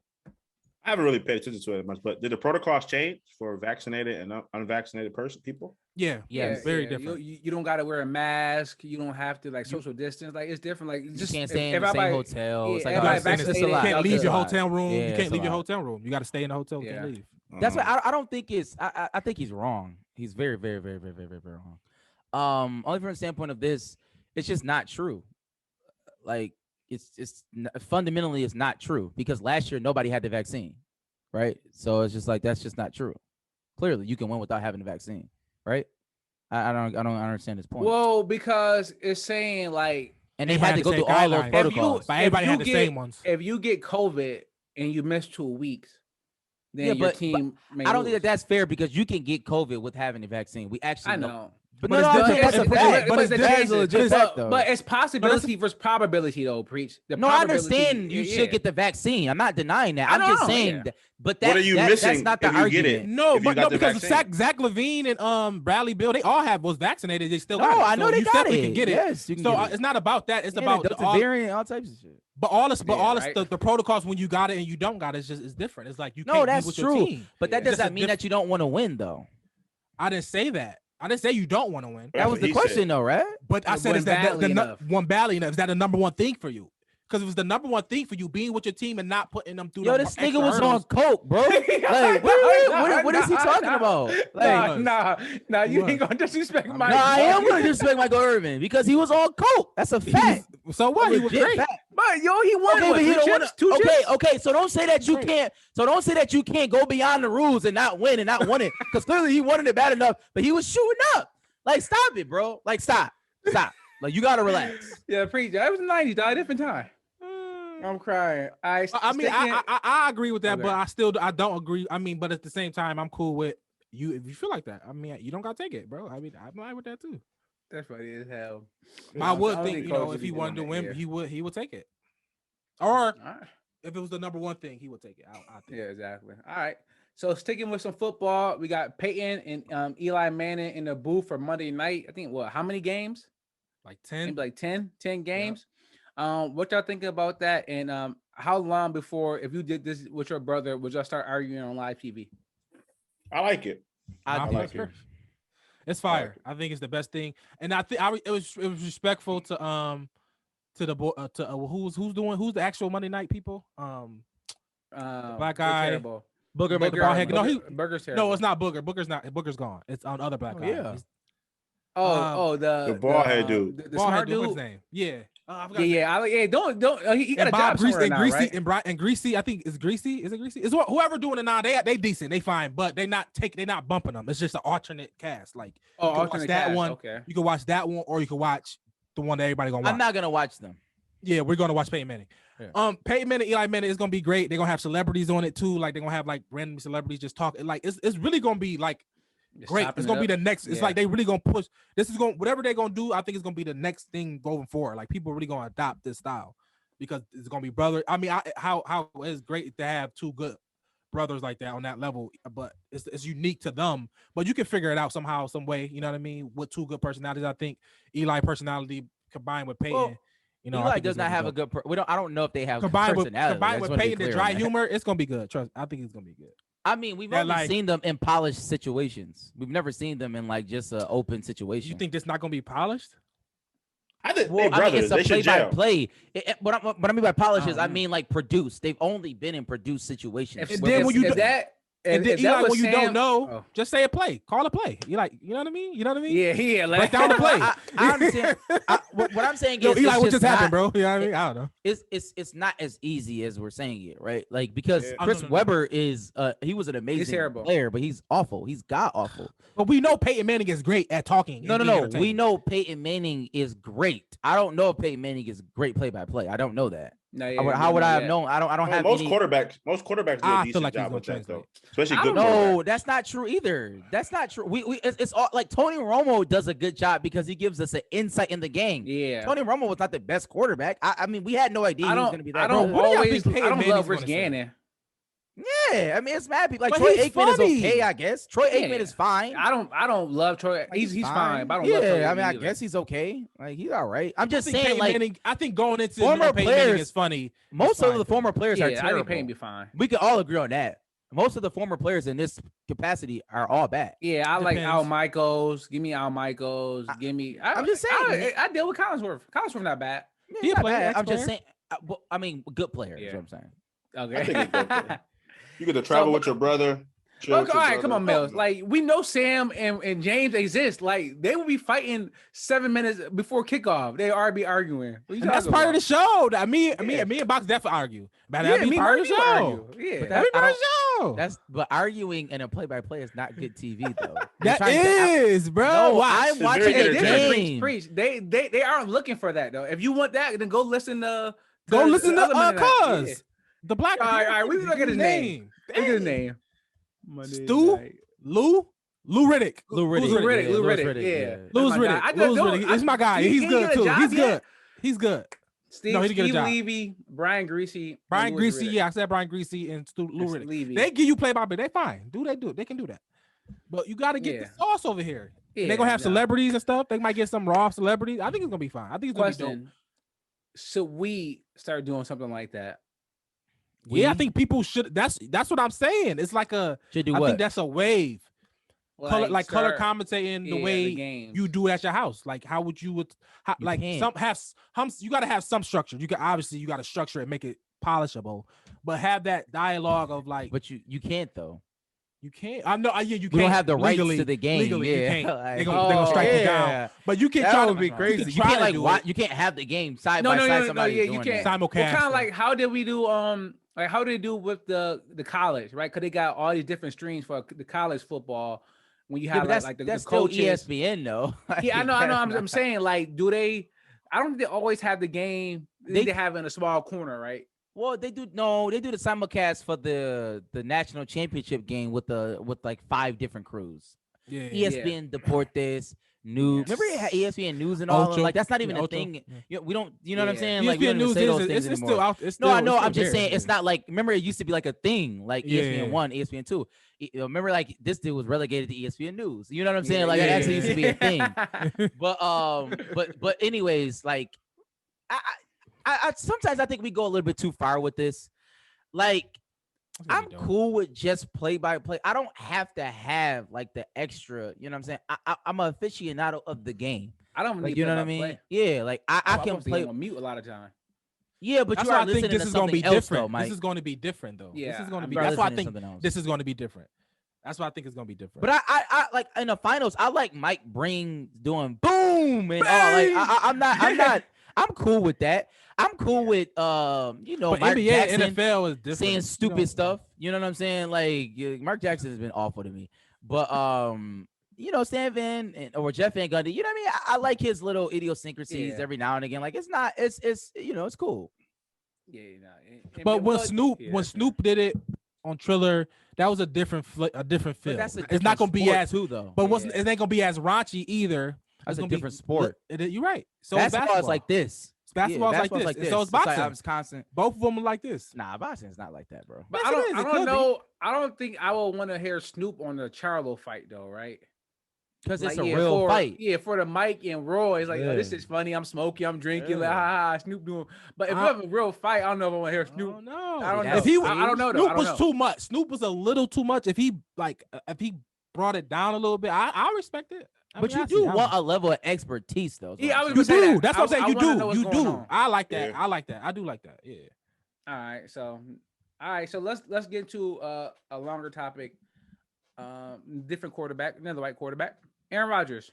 I haven't really paid attention to it much, but did the protocols change for vaccinated and unvaccinated people? Yeah, very different. You don't got to wear a mask. You don't have to social distance. Like, it's different. Like, you can't stay in the same hotel. You can't leave your hotel room. You can't leave your hotel room. You got to stay in the hotel. You can't leave. That's why I don't think it's. I think he's wrong. He's very, very, very, very, very, very wrong. Only from the standpoint of this, it's just not true. Like, it's fundamentally it's not true, because last year nobody had the vaccine, right? So it's just like, that's just not true. Clearly, you can win without having the vaccine, right? I don't understand this point. Well, because it's saying like, and they had to go through all those protocols. But everybody had the same ones. If you get COVID and you miss 2 weeks, then your team. But I don't think that's fair, because you can get COVID with having the vaccine. We actually know. But it's possibility versus probability, though. Preach. I understand you should get the vaccine. I'm not denying that. I'm just saying that. But what are you missing? That's not the argument. No, because Zach Levine and Bradley Bill, they all was vaccinated. They still got it. I know they got it. Can get it. Yes, you can get it. It's not about that. It's about the variant, all types of shit. But the protocols when you got it and you don't got it, it's different. It's like you can't be with your team. But that does not mean that you don't want to win, though. I didn't say that. I didn't say you don't want to win. That was the question, though, right? But I said, is that one badly enough? Is that the number one thing for you? Because it was the number one thing for you, being with your team and not putting them through. This nigga was on coke, bro. Like, what is he talking about? Like, nah, you ain't gonna disrespect Mike. Nah, I am gonna disrespect Michael Irvin because he was on coke. That's a fact. So what? He was great. But he won. Okay. So don't say that you can't. So don't say that you can't go beyond the rules and not win it. Because clearly he wanted it bad enough, but he was shooting up. Like, stop it, bro. Like, stop. Like, you gotta relax. Yeah, preach. That was the 90s, dog. Different time. I'm crying. I agree with that, but I don't agree. I mean, but at the same time, I'm cool with you if you feel like that. I mean, you don't gotta take it, bro. I mean, I'm fine with that too. That's funny as hell. I would think, if he wanted to win, he would take it. Or if it was the number one thing, he would take it. I think. Yeah, exactly. All right. So sticking with some football, we got Peyton and Eli Manning in the booth for Monday night. I think how many games? Like 10. Maybe like 10 games. Yeah. What y'all think about that? And how long before, if you did this with your brother, would y'all start arguing on live TV? I like it. I like it. It's fire. I think it's the best thing, and I think it was respectful to who's the actual Monday night people. Black guy, Booger. Booger. No, Booger's terrible. No, it's not Booger. Booger's gone. It's on other black guy. Yeah. The bald head dude. The smart dude. What's his name? Yeah. Don't. He got a job somewhere now, right? And Greasy. I think it's Greasy. Is it Greasy? It's whoever doing it now. They decent. They fine, but they not bumping them. It's just an alternate cast. Like alternate that cast. one. Okay. You can watch that one, or you can watch the one that everybody gonna watch. I'm not gonna watch them. Yeah, we're gonna watch Peyton Manning. Yeah. Peyton Manning, Eli Manning is gonna be great. They're gonna have celebrities on it too. Like they're gonna have like random celebrities just talking. Like it's really gonna be like great. It's gonna be the next. It's like they really gonna push. This is going whatever they're gonna do. I think it's gonna be the next thing going forward. Like people are really gonna adopt this style because it's gonna be brother. I mean, how it's great to have two good brothers like that on that level, but it's unique to them. But you can figure it out somehow, some way. You know what I mean? With two good personalities, I think Eli personality combined with Peyton. Well, you know, Eli does not have a good. I don't know if they have combined personality. with Peyton, the dry humor, it's gonna be good. Trust, I think it's gonna be good. I mean, we've only seen them in polished situations. We've never seen them in like just an open situation. You think this not gonna be polished? I think it's a play-by-play. What I mean by polished is I mean like produced. They've only been in produced situations. And then when you don't know, just say a play. Call a play. You know what I mean? You know what I mean? Yeah. Break down the play. I understand. What I'm saying is, Eli, what just happened, bro? You know what I mean? I don't know. It's not as easy as we're saying it, right? Like because Chris Webber is he was an amazing player, but he's awful. He's god awful. But we know Peyton Manning is great at talking. No. We know Peyton Manning is great. I don't know if Peyton Manning is great play-by-play. I don't know that. How would I have known? I don't have most quarterbacks do a decent job with that though. Especially good. No, that's not true either. That's not true. It's all like Tony Romo does a good job because he gives us an insight in the game. Yeah. Tony Romo was not the best quarterback. I mean, we had no idea he was going to be that. I don't love Rich Gannon. Yeah, I mean it's mad people. Like Troy Aikman is okay, I guess. Troy Aikman is fine. I don't love Troy. He's fine, but I don't love Troy. I mean, I guess he's okay. Like he's all right. I'm just saying, Peyton like Manning, I think going into former Peyton players Manning is funny. Most of the former players are terrible. I think Peyton be fine. We can all agree on that. Most of the former players in this capacity are all bad. Yeah, I like Al Michaels. Give me Al Michaels. Give me. I'm just saying. I deal with Collinsworth. Collinsworth not bad. Yeah, not bad. I'm just saying. I mean, good player. Is what I'm saying. Okay. You get to travel with your brother. All right, come on, Mills. Like we know Sam and James exist. Like they will be fighting 7 minutes before kickoff. They already be arguing. That's part of the show. Me and Box definitely argue. But that be part of the show. Yeah, that's part of the show. But arguing in a play-by-play is not good TV though. That is, bro. No, I'm watching the game. Preach. They aren't looking for that though. If you want that, then go listen to Cuz. The black. All right. We look at his name. Look at his name. Stu, Lou Riddick. Lou Riddick. Yeah. Lou's Riddick. It's my guy. He's good too. He's good. Steve Levy, Brian Greasy. Yeah, I said Brian Greasy and Lou Riddick. They give you play-by-play. They fine. They can do that. But you got to get the sauce over here. Yeah, they're gonna have celebrities and stuff. They might get some raw celebrities. I think it's gonna be fine. I think it's gonna be dope. Should we start doing something like that? Yeah, I think people should. That's what I'm saying. It's like I think that's a wave. Color commentating the way you do it at your house. Like how would you you got to have some structure. You got to structure it, make it polishable, but have that dialogue of like. But you can't though. You can't. I know. Yeah, you can't. We don't have the rights to the game. Legally, yeah, you can't. They're gonna strike you down. But you can try to be crazy. You can't you can't have the game side by side. Somebody doing you can't. Simulcast. Well, kind of like how did we do? Like how did they do with the college, right? Because they got all these different streams for the college football. When you have that's the still coaches. ESPN though. Yeah, I know. I'm saying like, do they? I don't think they always have the game. They have in a small corner, right? Well, they do. No, they do the simulcast for the national championship game with like 5 different crews. Yeah, ESPN Deportes, News. Remember it had ESPN News and all. Like that's not even a thing. We don't. You know what I'm saying? Like ESPN News is still out. No, I'm just saying it's not like. Remember, it used to be like a thing, like ESPN 1, ESPN 2. Remember, like this dude was relegated to ESPN News. You know what I'm saying? Like it actually used to be a thing. But anyways, like I sometimes I think we go a little bit too far with this. Like I'm cool with just play-by-play. I don't have to have like the extra, you know what I'm saying? I'm an aficionado of the game. I don't like, you know what I mean? Yeah, like I can play on mute a lot of time. Yeah, but you are listening to something else, though, Mike. This is going to be different though. Yeah, this is going to be. That's why I think this is going to be different. That's why I think it's gonna be different. But I like in the finals, I like Mike Breen doing boom and all. Like I'm cool with that. I'm cool with you know, but Mark NBA, Jackson NFL is different. saying stupid stuff. You know what I'm saying? Like Mark Jackson has been awful to me. But you know, Stan Van or Jeff Van Gundy, you know what I mean? I like his little idiosyncrasies every now and again. Like it's you know, it's cool. Yeah, but when Snoop did it on Triller, that was a different feel. It's not gonna be as too though. But it ain't gonna be as raunchy either. That's a different sport. You're right. So basketball is like this. Basketball's like this. So it's boxing. It's constant. Both of them are like this. Nah, boxing's not like that, bro. But I don't know. I don't think I will want to hear Snoop on the Charlo fight though, right? Because it's a real fight. Yeah, for the Mike and Roy, it's like, oh, this is funny. I'm smoking, I'm drinking, like, ha, Snoop doing. But if we have a real fight, I don't know if I want to hear Snoop. I don't know. I don't know. Snoop was too much. Snoop was a little too much. If he brought it down a little bit, I respect it. But you do want a level of expertise, though. Yeah, you do. That's what I'm saying. You do. I like that. Yeah. I like that. I do like that. Yeah. All right. So let's get into a longer topic. Different quarterback, another white quarterback, Aaron Rodgers.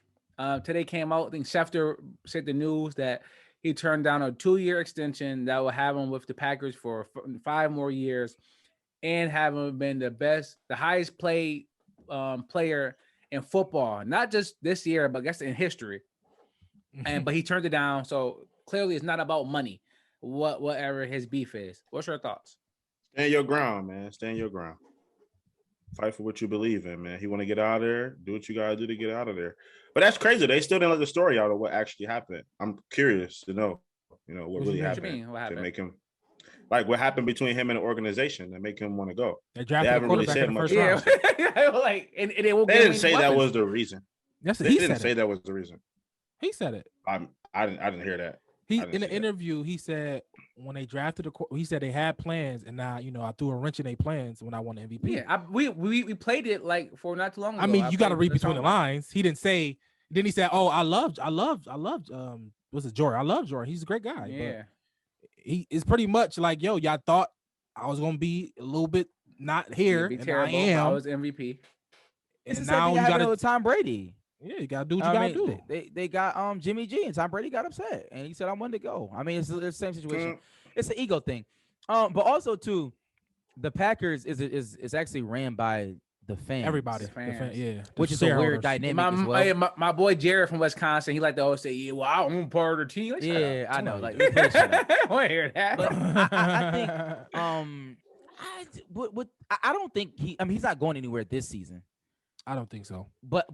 Today came out. I think Schefter said the news that he turned down a 2-year extension that will have him with the Packers for 5 more years, and have him been the highest paid player in football, not just this year, but I guess in history. But he turned it down. So clearly it's not about money, whatever his beef is. What's your thoughts? Stand your ground, man. Stand your ground. Fight for what you believe in, man. He want to get out of there, do what you got to do to get out of there. But that's crazy. They still didn't let the story out of what actually happened. I'm curious to know, what really happened. What happened? To make him, like, what happened between him and the organization that make him want to go. They haven't really said much. Yeah, like, and they didn't say that was the reason. Yes, they didn't say that was the reason. He said it. I didn't hear that. In the interview, he said when they drafted he said they had plans, and now I threw a wrench in their plans when I won the MVP. Yeah, we played it like for not too long ago. I mean, you got to read between the lines. He didn't say. Then he said, "Oh, I loved. Was it Jordan? I love Jordan. He's a great guy." Yeah, but he is pretty much like, yo, y'all thought I was gonna be a little bit not here, and I am. I was MVP. And now you got to Tom Brady. Yeah, you gotta do what you gotta do. They got Jimmy G, and Tom Brady got upset, and he said, "I wanted to go." I mean, it's the same situation. It's an ego thing, but also too, the Packers is actually ran by the fans. Everybody, fans. Yeah, which is a weird dynamic. My boy Jared from Wisconsin, he like to always say, "Yeah, well, I'm part of the team." Like, yeah, I know. Like, I want to hear that. But I think, I don't think he's not going anywhere this season. I don't think so. But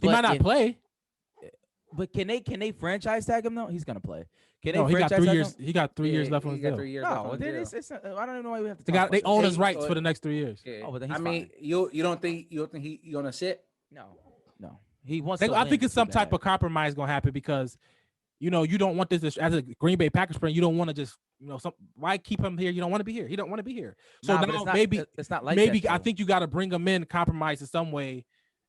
he might not play. But can they franchise tag him though? He's gonna play. He got 3 years. He got 3 years left on his deal. 3 years. No, then it's I don't even know why we have to. They own his rights for the next 3 years. Yeah. Oh, but then he's I mean, you don't think he gonna sit? No. He wants. I think it's some type of compromise gonna happen because, you don't want this as a Green Bay Packers fan. You don't want to just why keep him here? You don't want to be here. He don't want to be here. So now maybe it's not like maybe that, I think you got to bring him in, compromise in some way,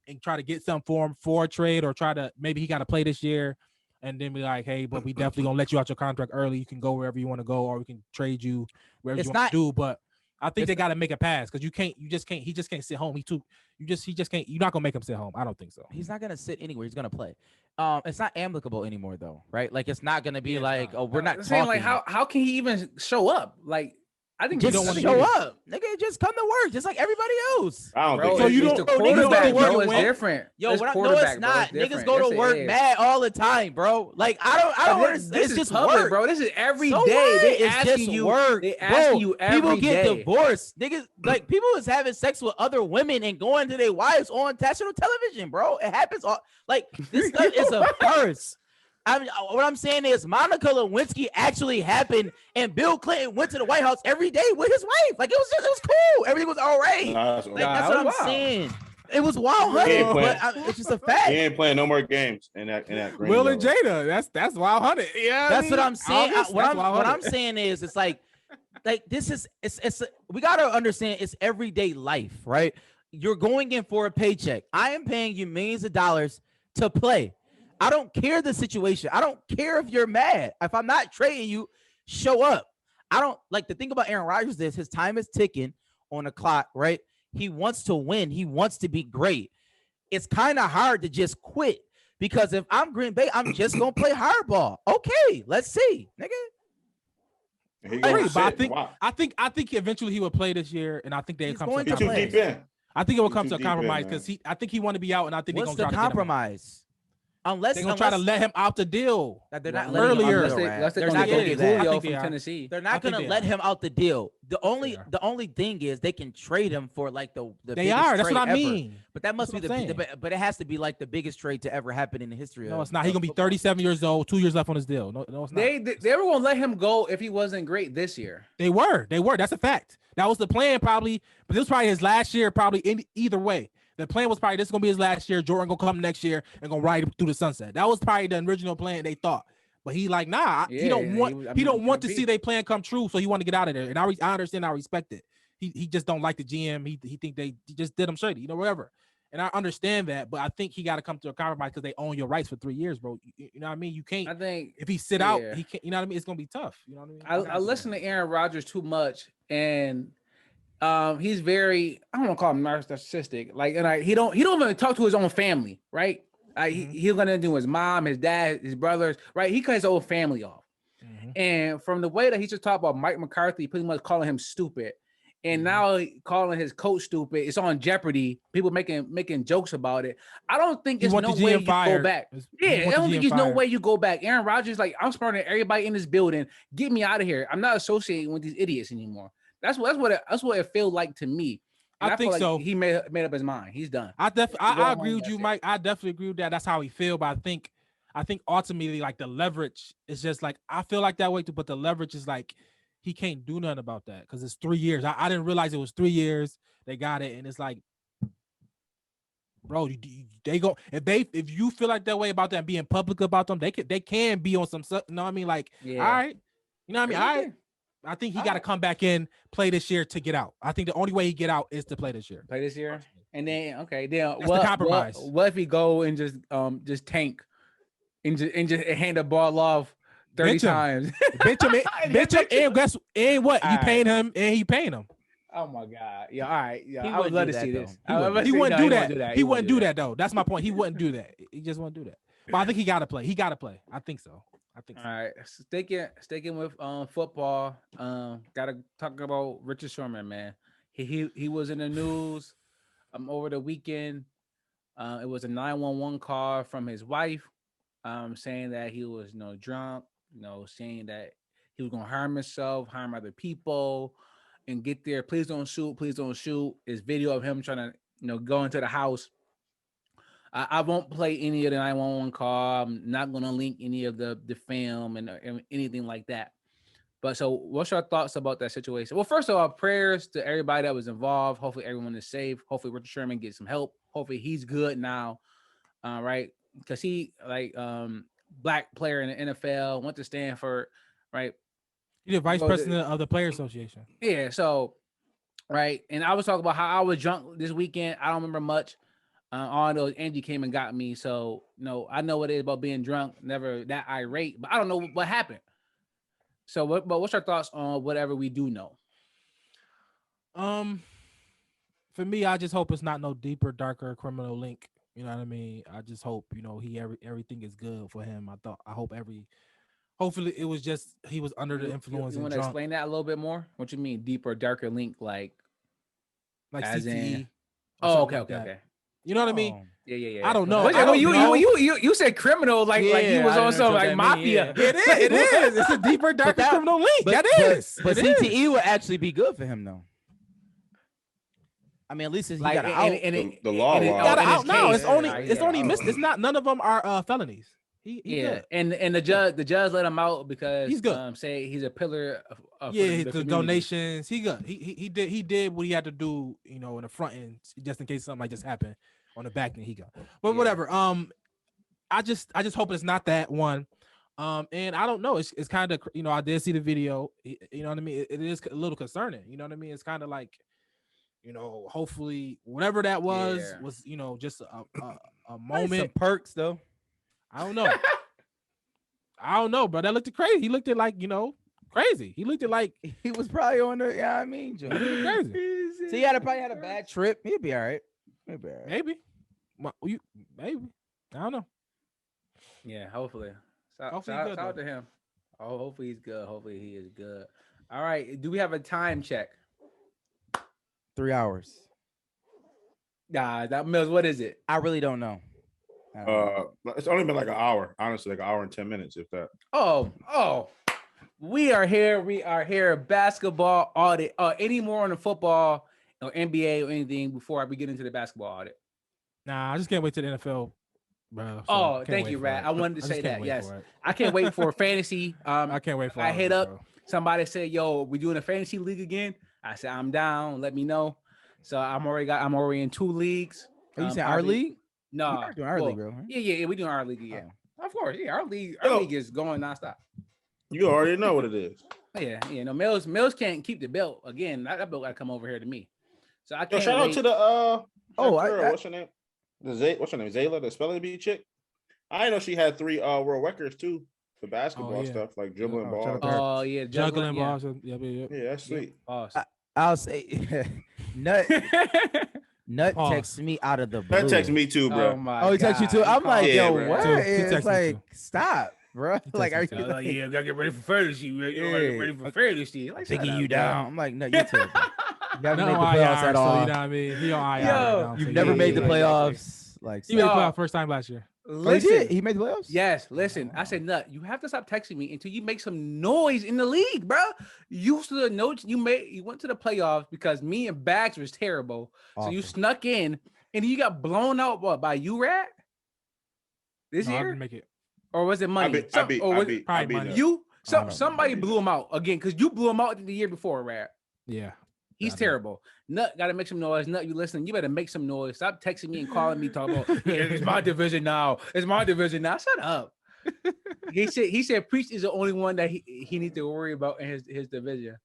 and try to get something for him for a trade, or maybe he got to play this year, and then be like, hey, but we definitely gonna let you out your contract early. You can go wherever you want to go, or we can trade you wherever you want to do. But I think they got to make a pass because he just can't sit home. He just can't. You're not gonna make him sit home. I don't think so. He's not gonna sit anywhere. He's gonna play. It's not amicable anymore though, right? Like it's not gonna be like, oh, we're not saying talking. like how can he even show up? Like, I think just you don't want to show up. Nigga, just come to work, just like everybody else. I don't think so. You don't. Quarterback, bro, it's different. Yo, no, it's not. Niggas go to work mad all the time, bro. Like I don't understand. It's just public, work, bro. This is every day. They asking you. Work. They asking you every day. People get divorced. Niggas like people is having sex with other women and going to their wives on national television, bro. It happens all like this stuff is a farce. What I'm saying is Monica Lewinsky actually happened, and Bill Clinton went to the White House every day with his wife. Like it was cool. Everything was all right. That's what I'm saying. It was wild, honey, but it's just a fact. He ain't playing no more games in that. Will and Jada, that's wild, honey. Yeah, that's what I'm saying. What I'm saying is, it's like this is it's we gotta understand it's everyday life, right? You're going in for a paycheck. I am paying you millions of dollars to play. I don't care the situation. I don't care if you're mad. If I'm not trading you, show up. I don't like the thing about Aaron Rodgers is his time is ticking on the clock, right? He wants to win. He wants to be great. It's kind of hard to just quit because if I'm Green Bay, I'm just gonna play hardball. Okay, let's see, nigga. I think eventually he will play this year, and I think they come to a compromise. Too deep in. I think it will come to a compromise because I think he want to be out, and I think they're gonna try to compromise. Unless they're gonna try to let him out the deal. That they're not earlier. They're not gonna get Julio from Tennessee. They're not gonna let him out the deal. The only thing is they can trade him for like the they are. That's what I mean. But that must be but it has to be like the biggest trade to ever happen in the history. No, it's not. He's gonna be 37 years old. 2 years left on his deal. No, it's not. They were gonna let him go if he wasn't great this year. They were. That's a fact. That was the plan probably. But this was probably his last year. Probably either way. The plan was probably this is gonna be his last year. Jordan gonna come next year and gonna ride through the sunset. That was probably the original plan they thought. But he like, nah, he don't want to see their plan come true. So he want to get out of there. And I understand, I respect it. He just don't like the GM. He think they just did him shady, whatever. And I understand that, but I think he got to come to a compromise because they own your rights for 3 years, bro. You know what I mean? You can't. I think if he sit out, he can't. You know what I mean? It's gonna be tough. You know what I mean? I listen to Aaron Rodgers too much, and he's very, I don't want to call him narcissistic. Like, and he don't even talk to his own family, right? He's gonna do his mom, his dad, his brothers, right? He cut his own family off. And from the way that he just talked about Mike McCarthy, pretty much calling him stupid, and now calling his coach stupid, it's on Jeopardy. People making jokes about it. I don't think there's no way you go back. I don't think there's no way you go back. Aaron Rodgers, like, I'm spurning everybody in this building. Get me out of here. I'm not associating with these idiots anymore. That's what it feels like to me. And I think like so. He made up his mind. He's done. I agree with you, Mike. I definitely agree with that. That's how he feel. But I think ultimately, like, the leverage is just like, I feel like that way too. But the leverage is like he can't do nothing about that because it's 3 years. I didn't realize it was 3 years. They got it, and it's like, bro, they go if you feel like that way about that and being public about them, they can be on some. You know what I mean? Like, all right, you know what I mean? All right. I think he got to come back in, play this year to get out. I think the only way he get out is to play this year. Play this year, and then then that's the compromise. What if he go and just tank and just hand the ball off 30 times? Bench him, and guess and what? You paying him, and he paying him. Oh my God! Yeah, all right. Yeah, I would love to see this. He wouldn't do that. He wouldn't do that though. That's my point. He wouldn't do that. He just wouldn't do that. But I think he got to play. I think so. All right, sticking with football. Gotta talk about Richard Sherman, man. He was in the news over the weekend. It was a 911 call from his wife, saying that he was drunk, saying that he was gonna harm himself, harm other people, and get there. Please don't shoot. Please don't shoot. It's video of him trying to go into the house. I won't play any of the 911 call. I'm not going to link any of the film and anything like that. But so what's your thoughts about that situation? Well, first of all, prayers to everybody that was involved. Hopefully everyone is safe. Hopefully Richard Sherman gets some help. Hopefully he's good now, right? Because he, black player in the NFL, went to Stanford, right? He's the vice president of the Player Association. Yeah, so, right. And I was talking about how I was drunk this weekend. I don't remember much. All those Angie came and got me, so I know what it is about being drunk. Never that irate, but I don't know what happened. So, what's your thoughts on whatever we do know? For me, I just hope it's not no deeper, darker criminal link. You know what I mean? I just hope everything is good for him. Hopefully it was just he was under the influence. You want to explain that a little bit more? What you mean deeper, darker link, like as CTE? In? Oh, okay. You know what I mean? Yeah. I don't know. You said criminal, like he was on some like mafia. Yeah. It is. It's a deeper, darker criminal link. But CTE would actually be good for him, though. I mean, at least he got out. The law. He got out now. It's only missed. It's not. None of them are felonies. He good. And the judge let him out because he's good. Say he's a pillar of the donations. He good. He did what he had to do. In the front end, just in case something like just happened. On the back end, he got. But whatever. I just hope it's not that one. And I don't know. It's kind of I did see the video. You know what I mean? It is a little concerning. You know what I mean? It's kind of like, hopefully whatever that was just a moment. Some perks though. I don't know. Bro. That looked crazy. He looked at like crazy. He looked like he was probably on the. Yeah, I mean, he looked crazy. so he probably had a bad trip. He'd be all right. Maybe. Maybe. I don't know. Yeah, hopefully. Hopefully Shout good, out though. to him. Oh, hopefully he's good. Hopefully he is good. All right. Do we have a time check? 3 hours. Nah, that Mills. What is it? I really don't know. It's only been like an hour, honestly, like an hour and 10 minutes, if that. Oh. We are here. We are here. Basketball audit. Any more on the football or NBA or anything before we get into the basketball audit? Nah, I just can't wait to the NFL, bro. Thank you, Rat. I wanted to say that. Yes, I can't wait for fantasy. I can't wait for. I hit up. Somebody said, "Yo, we doing a fantasy league again?" I said, "I'm down. Let me know." So I'm already in 2 leagues. Are you saying our league? No, we're doing our league, bro. Right? Yeah, we doing our league again. Of course, yeah, our league is going nonstop. You already know what it is. Yeah. No, Mills can't keep the belt again. That belt got to come over here to me. So I can't. Shout out to the what's her name? What's her name? Zayla, the spelling bee chick. I didn't know she had 3 world records too for basketball stuff, like dribbling balls. Oh yeah, juggling balls. Yeah, that's sweet. I'll say, Nut texts me out of the blue. That texts me too, bro. Oh, he texts you too. I'm like, yo, bro. what? It's like, too. stop, bro. Like, are you? Like, yeah, gotta get ready for fantasy. Get ready for fantasy. Like, taking you down. I'm like, no, you too. You never made the IR, playoffs at all. So you know what I mean? He on IR. Yo, you've never made the playoffs. Like, he made the playoffs first time last year. Listen, he made the playoffs. Yes, listen. I said, Nut, you have to stop texting me until you make some noise in the league, bro. You used to the notes you made. You went to the playoffs because me and Bags was terrible. Awful. So you snuck in, and you got blown out by URAT this year. I didn't make it. Or was it money? I beat money. Somebody blew him out again because you blew him out the year before, Rat. Yeah. He's terrible. Nut got to make some noise. Nut, you listening? You better make some noise. Stop texting me and calling me talking about it's my division now. It's my division now. Shut up. He said Preach is the only one that he needs to worry about in his division.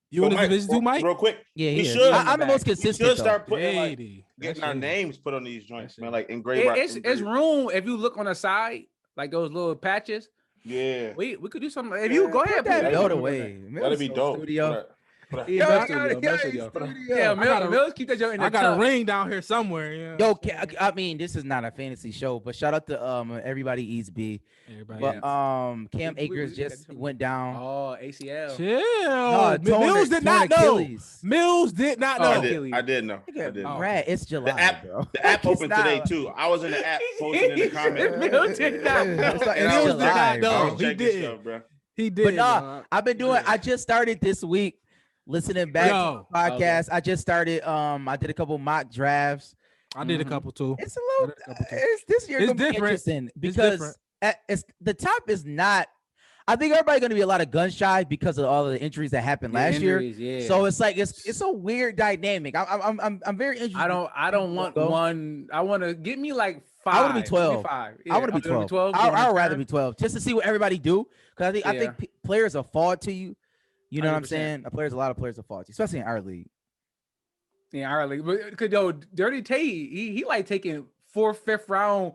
You in the division too, Mike? Real quick. Yeah, he should. I'm the most consistent. We should start putting getting our names put on these joints, man. Like engraved. It's room if you look on the side, like those little patches. Yeah. We could do something. If you go ahead, put that belt away. That'd be dope. Studio. Mills, keep that joke in the I got a ring down here somewhere. Yeah. Yo, I mean, this is not a fantasy show, but shout out to Everybody Eats B. But Cam Akers just went down. Oh, ACL. Chill. Mills did not know. Mills did not know. I did know. Rat, it's July. The app opened today too. I was in the app posting in the comments. Mills did not know. He did. He did. But nah, I've been doing. I just started this week. Listening back to the podcast, okay. I just started. I did a couple mock drafts. I did a couple too. It's a little. This year it's gonna be interesting because the top is not. I think everybody's gonna be a lot of gun shy because of all of the injuries that happened last year. Yeah. So it's like it's a weird dynamic. I'm very interested. I don't want one. I want to get me like 5. I want to be 12. Yeah, I want to be 12. I'd rather be 12 just to see what everybody do because I think players will fall to you. You know 100%. What I'm saying? A lot of players are faulty, especially in our league. Yeah, our league. But Dirty Tay, he like taking 4th, 5th round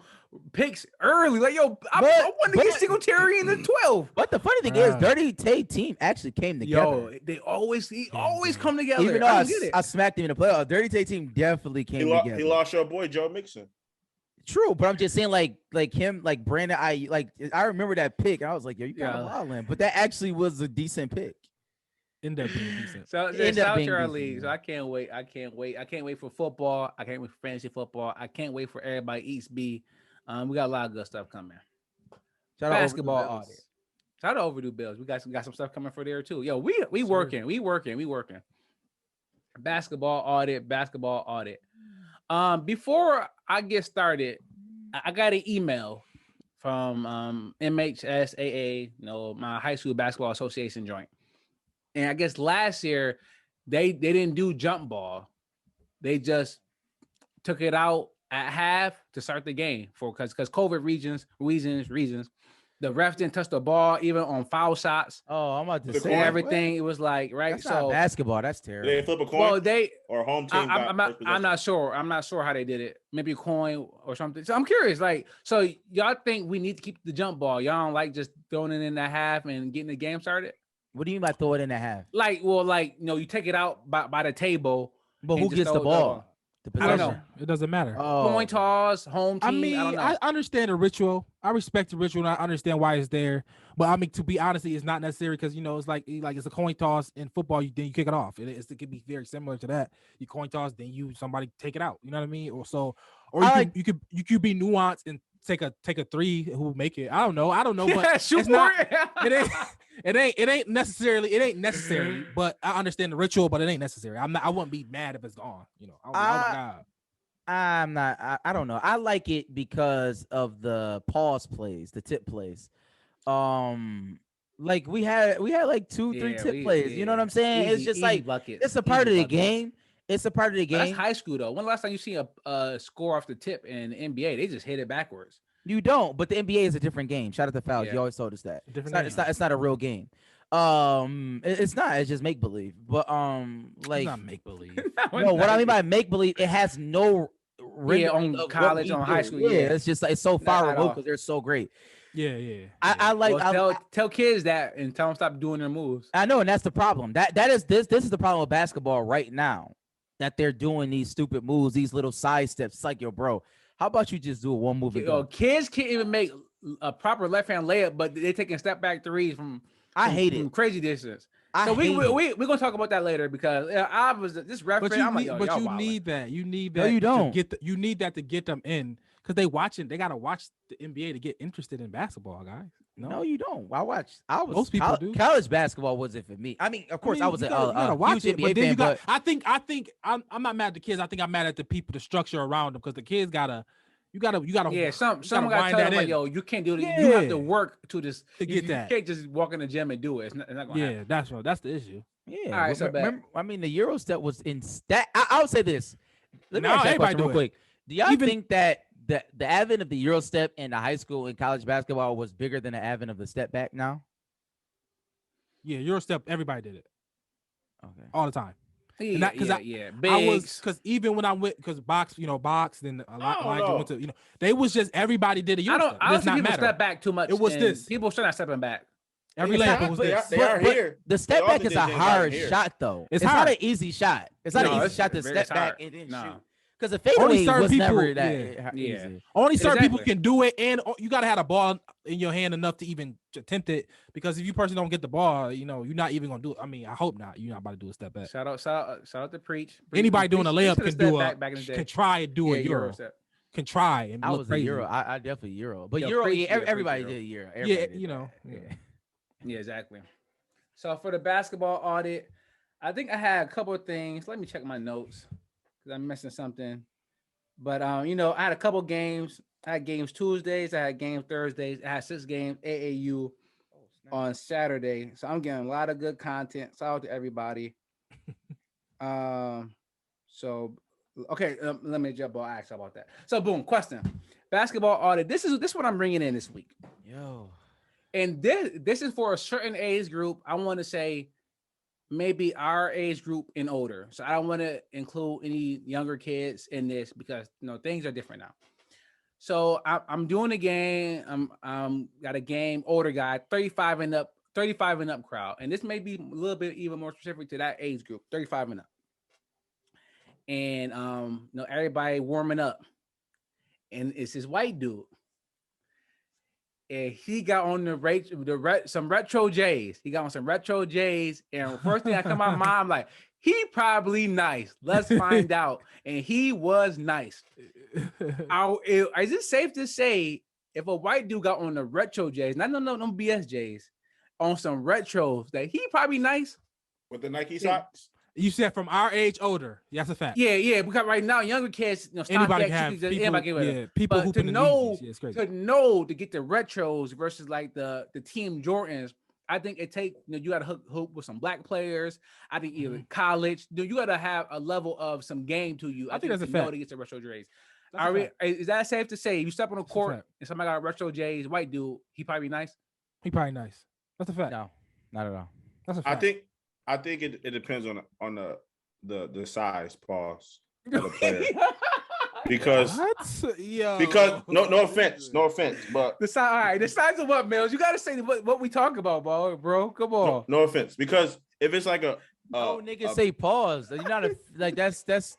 picks early. Like, I want to get Singletary in the 12. But the funny thing is, Dirty Tay team actually came together. Yo, they always come together. Even though I smacked him in the playoffs, Dirty Tay team definitely came together. He lost your boy Joe Mixon. True, but I'm just saying, like him, like Brandon. I remember that pick, and I was like, yo, you kind of wilding. But that actually was a decent pick. End up being decent. So shout out to our league. So I can't wait. I can't wait for football. I can't wait for fantasy football. I can't wait for Everybody Eats B. We got a lot of good stuff coming. Shout out basketball audit. Shout out Overdue Bills. We got some stuff coming for there too. Yo, we working. Basketball audit. Before I get started, I got an email from MHSAA, my high school basketball association joint. And I guess last year they didn't do jump ball. They just took it out at half to start the game because COVID reasons. The refs didn't touch the ball even on foul shots. Oh, I'm about to say everything. What? It was like That's not basketball. That's terrible. Did they flip a coin? Well, or home team. I'm not sure. I'm not sure how they did it. Maybe a coin or something. So I'm curious. Like, so y'all think we need to keep the jump ball? Y'all don't like just throwing it in that half and getting the game started? What do you mean by throw it in the half? Like, you take it out by the table. But who gets the ball? I don't know. It doesn't matter. Coin toss, home team. I mean, I don't know. I understand the ritual. I respect the ritual, and I understand why it's there. But I mean, to be honest, it's not necessary because it's like it's a coin toss in football. Then you kick it off. It could be very similar to that. You coin toss, then somebody take it out. You know what I mean? You could be nuanced and take a three who make it. I don't know, but it's not. It ain't necessary. But I understand the ritual, but it ain't necessary. I wouldn't be mad if it's gone. Oh my God. I'm not. I don't know. I like it because of the pause plays, the tip plays. Like we had like 2-3 tip plays. You know what I'm saying? It's just like buckets. It's a part of the game. It's a part of the game. That's high school though. When the last time you seen a score off the tip in the NBA? They just hit it backwards. You don't, but the NBA is a different game. Shout out to Fouls. You always told us that. It's not a real game. It's not. It's just make believe. But like it's not make believe. No, what I mean by make believe, it has no on college, on high school. Yeah, it's just like it's so far removed because they're so great. Yeah. I like. Tell kids that and tell them stop doing their moves. I know, and that's the problem. This is the problem with basketball right now. That they're doing these stupid moves, these little side steps. It's like, yo, bro, how about you just do a one move? Kids can't even make a proper left hand layup, but they're taking step back threes from crazy distance. So we're gonna talk about that later because I was this referee. You need that. You need that. No, you don't. You need that to get them in because they gotta watch the NBA to get interested in basketball, guys. No, you don't. Most people do. College basketball wasn't for me. I mean, of course, I was a huge NBA fan, I think I'm not mad at the kids. I think I'm mad at the people, the structure around them, because the kids gotta. You gotta. Yeah, someone gotta tell them like, yo, you can't do it. Yeah. You have to work to this to get that. You can't just walk in the gym and do it. It's not gonna happen. That's the issue. Yeah. All right. Remember, I mean, the Euro step was in stat. I would say this. Let me ask you a question real quick. Do y'all think that the advent of the Euro step in the high school and college basketball was bigger than the advent of the step back now? Yeah, Euro step. Everybody did it. Okay. All the time. Yeah. Because even when I went, because box, then a lot went to, they was just everybody did a Euro step. I don't think people step back too much. It was this. People should not stepping back. Every layup was this. They are here. The step back is a hard shot, though. It's not an easy shot. It's not an easy shot to step back and then shoot. Because the fadeaway was never that easy. Only certain people can do it, and you gotta have a ball in your hand enough to even attempt it. Because if you personally don't get the ball, you're not even gonna do it. I mean, I hope not. You're not about to do a step back. Shout out to Preach. Anybody doing a layup can try and do a Euro. Can try and I was a Euro. I definitely Euro, but Euro. Everybody did Euro. Yeah, exactly. So for the basketball audit, I think I had a couple of things. Let me check my notes. Because I'm missing something. But, I had a couple games. I had games Tuesdays. I had games Thursdays. I had 6 games AAU on Saturday. So I'm getting a lot of good content. Shout out to everybody. Let me jump on. Ask about that. So, boom, question. Basketball audit. This is what I'm bringing in this week. Yo. And this is for a certain age group. I want to say maybe our age group and older. So I don't want to include any younger kids in this because things are different now. So I'm doing a game. I'm got a game older guy, 35 and up crowd, and this may be a little bit even more specific to that age group, 35 and up. And everybody warming up, and it's this white dude. And he got on some retro J's. He got on some retro J's. And first thing that come out of my mind, I'm like, he probably nice. Let's find out. And he was nice. Is it safe to say if a white dude got on the retro J's, not no BS J's, on some retros, that he probably nice? With the Nike socks? You said from our age older. That's a fact. Yeah. Because right now, younger kids, anybody can have people who to know to get the retros versus like the Team Jordans. I think it take you got to hook with some black players. I think even college, you got to have a level of some game to you. I think that's a fact. To get the retro J's. Is that safe to say? If you step on the court and somebody got a retro J's, white dude, he probably nice. He probably nice. That's a fact. No, not at all. That's a fact. I think it depends on the size, pause, of the player. Because no offense, but the size. All right, the size of what, Mills? You got to say what we talk about, bro. Come on. No offense, because if it's like niggas say pause. You're not like that's that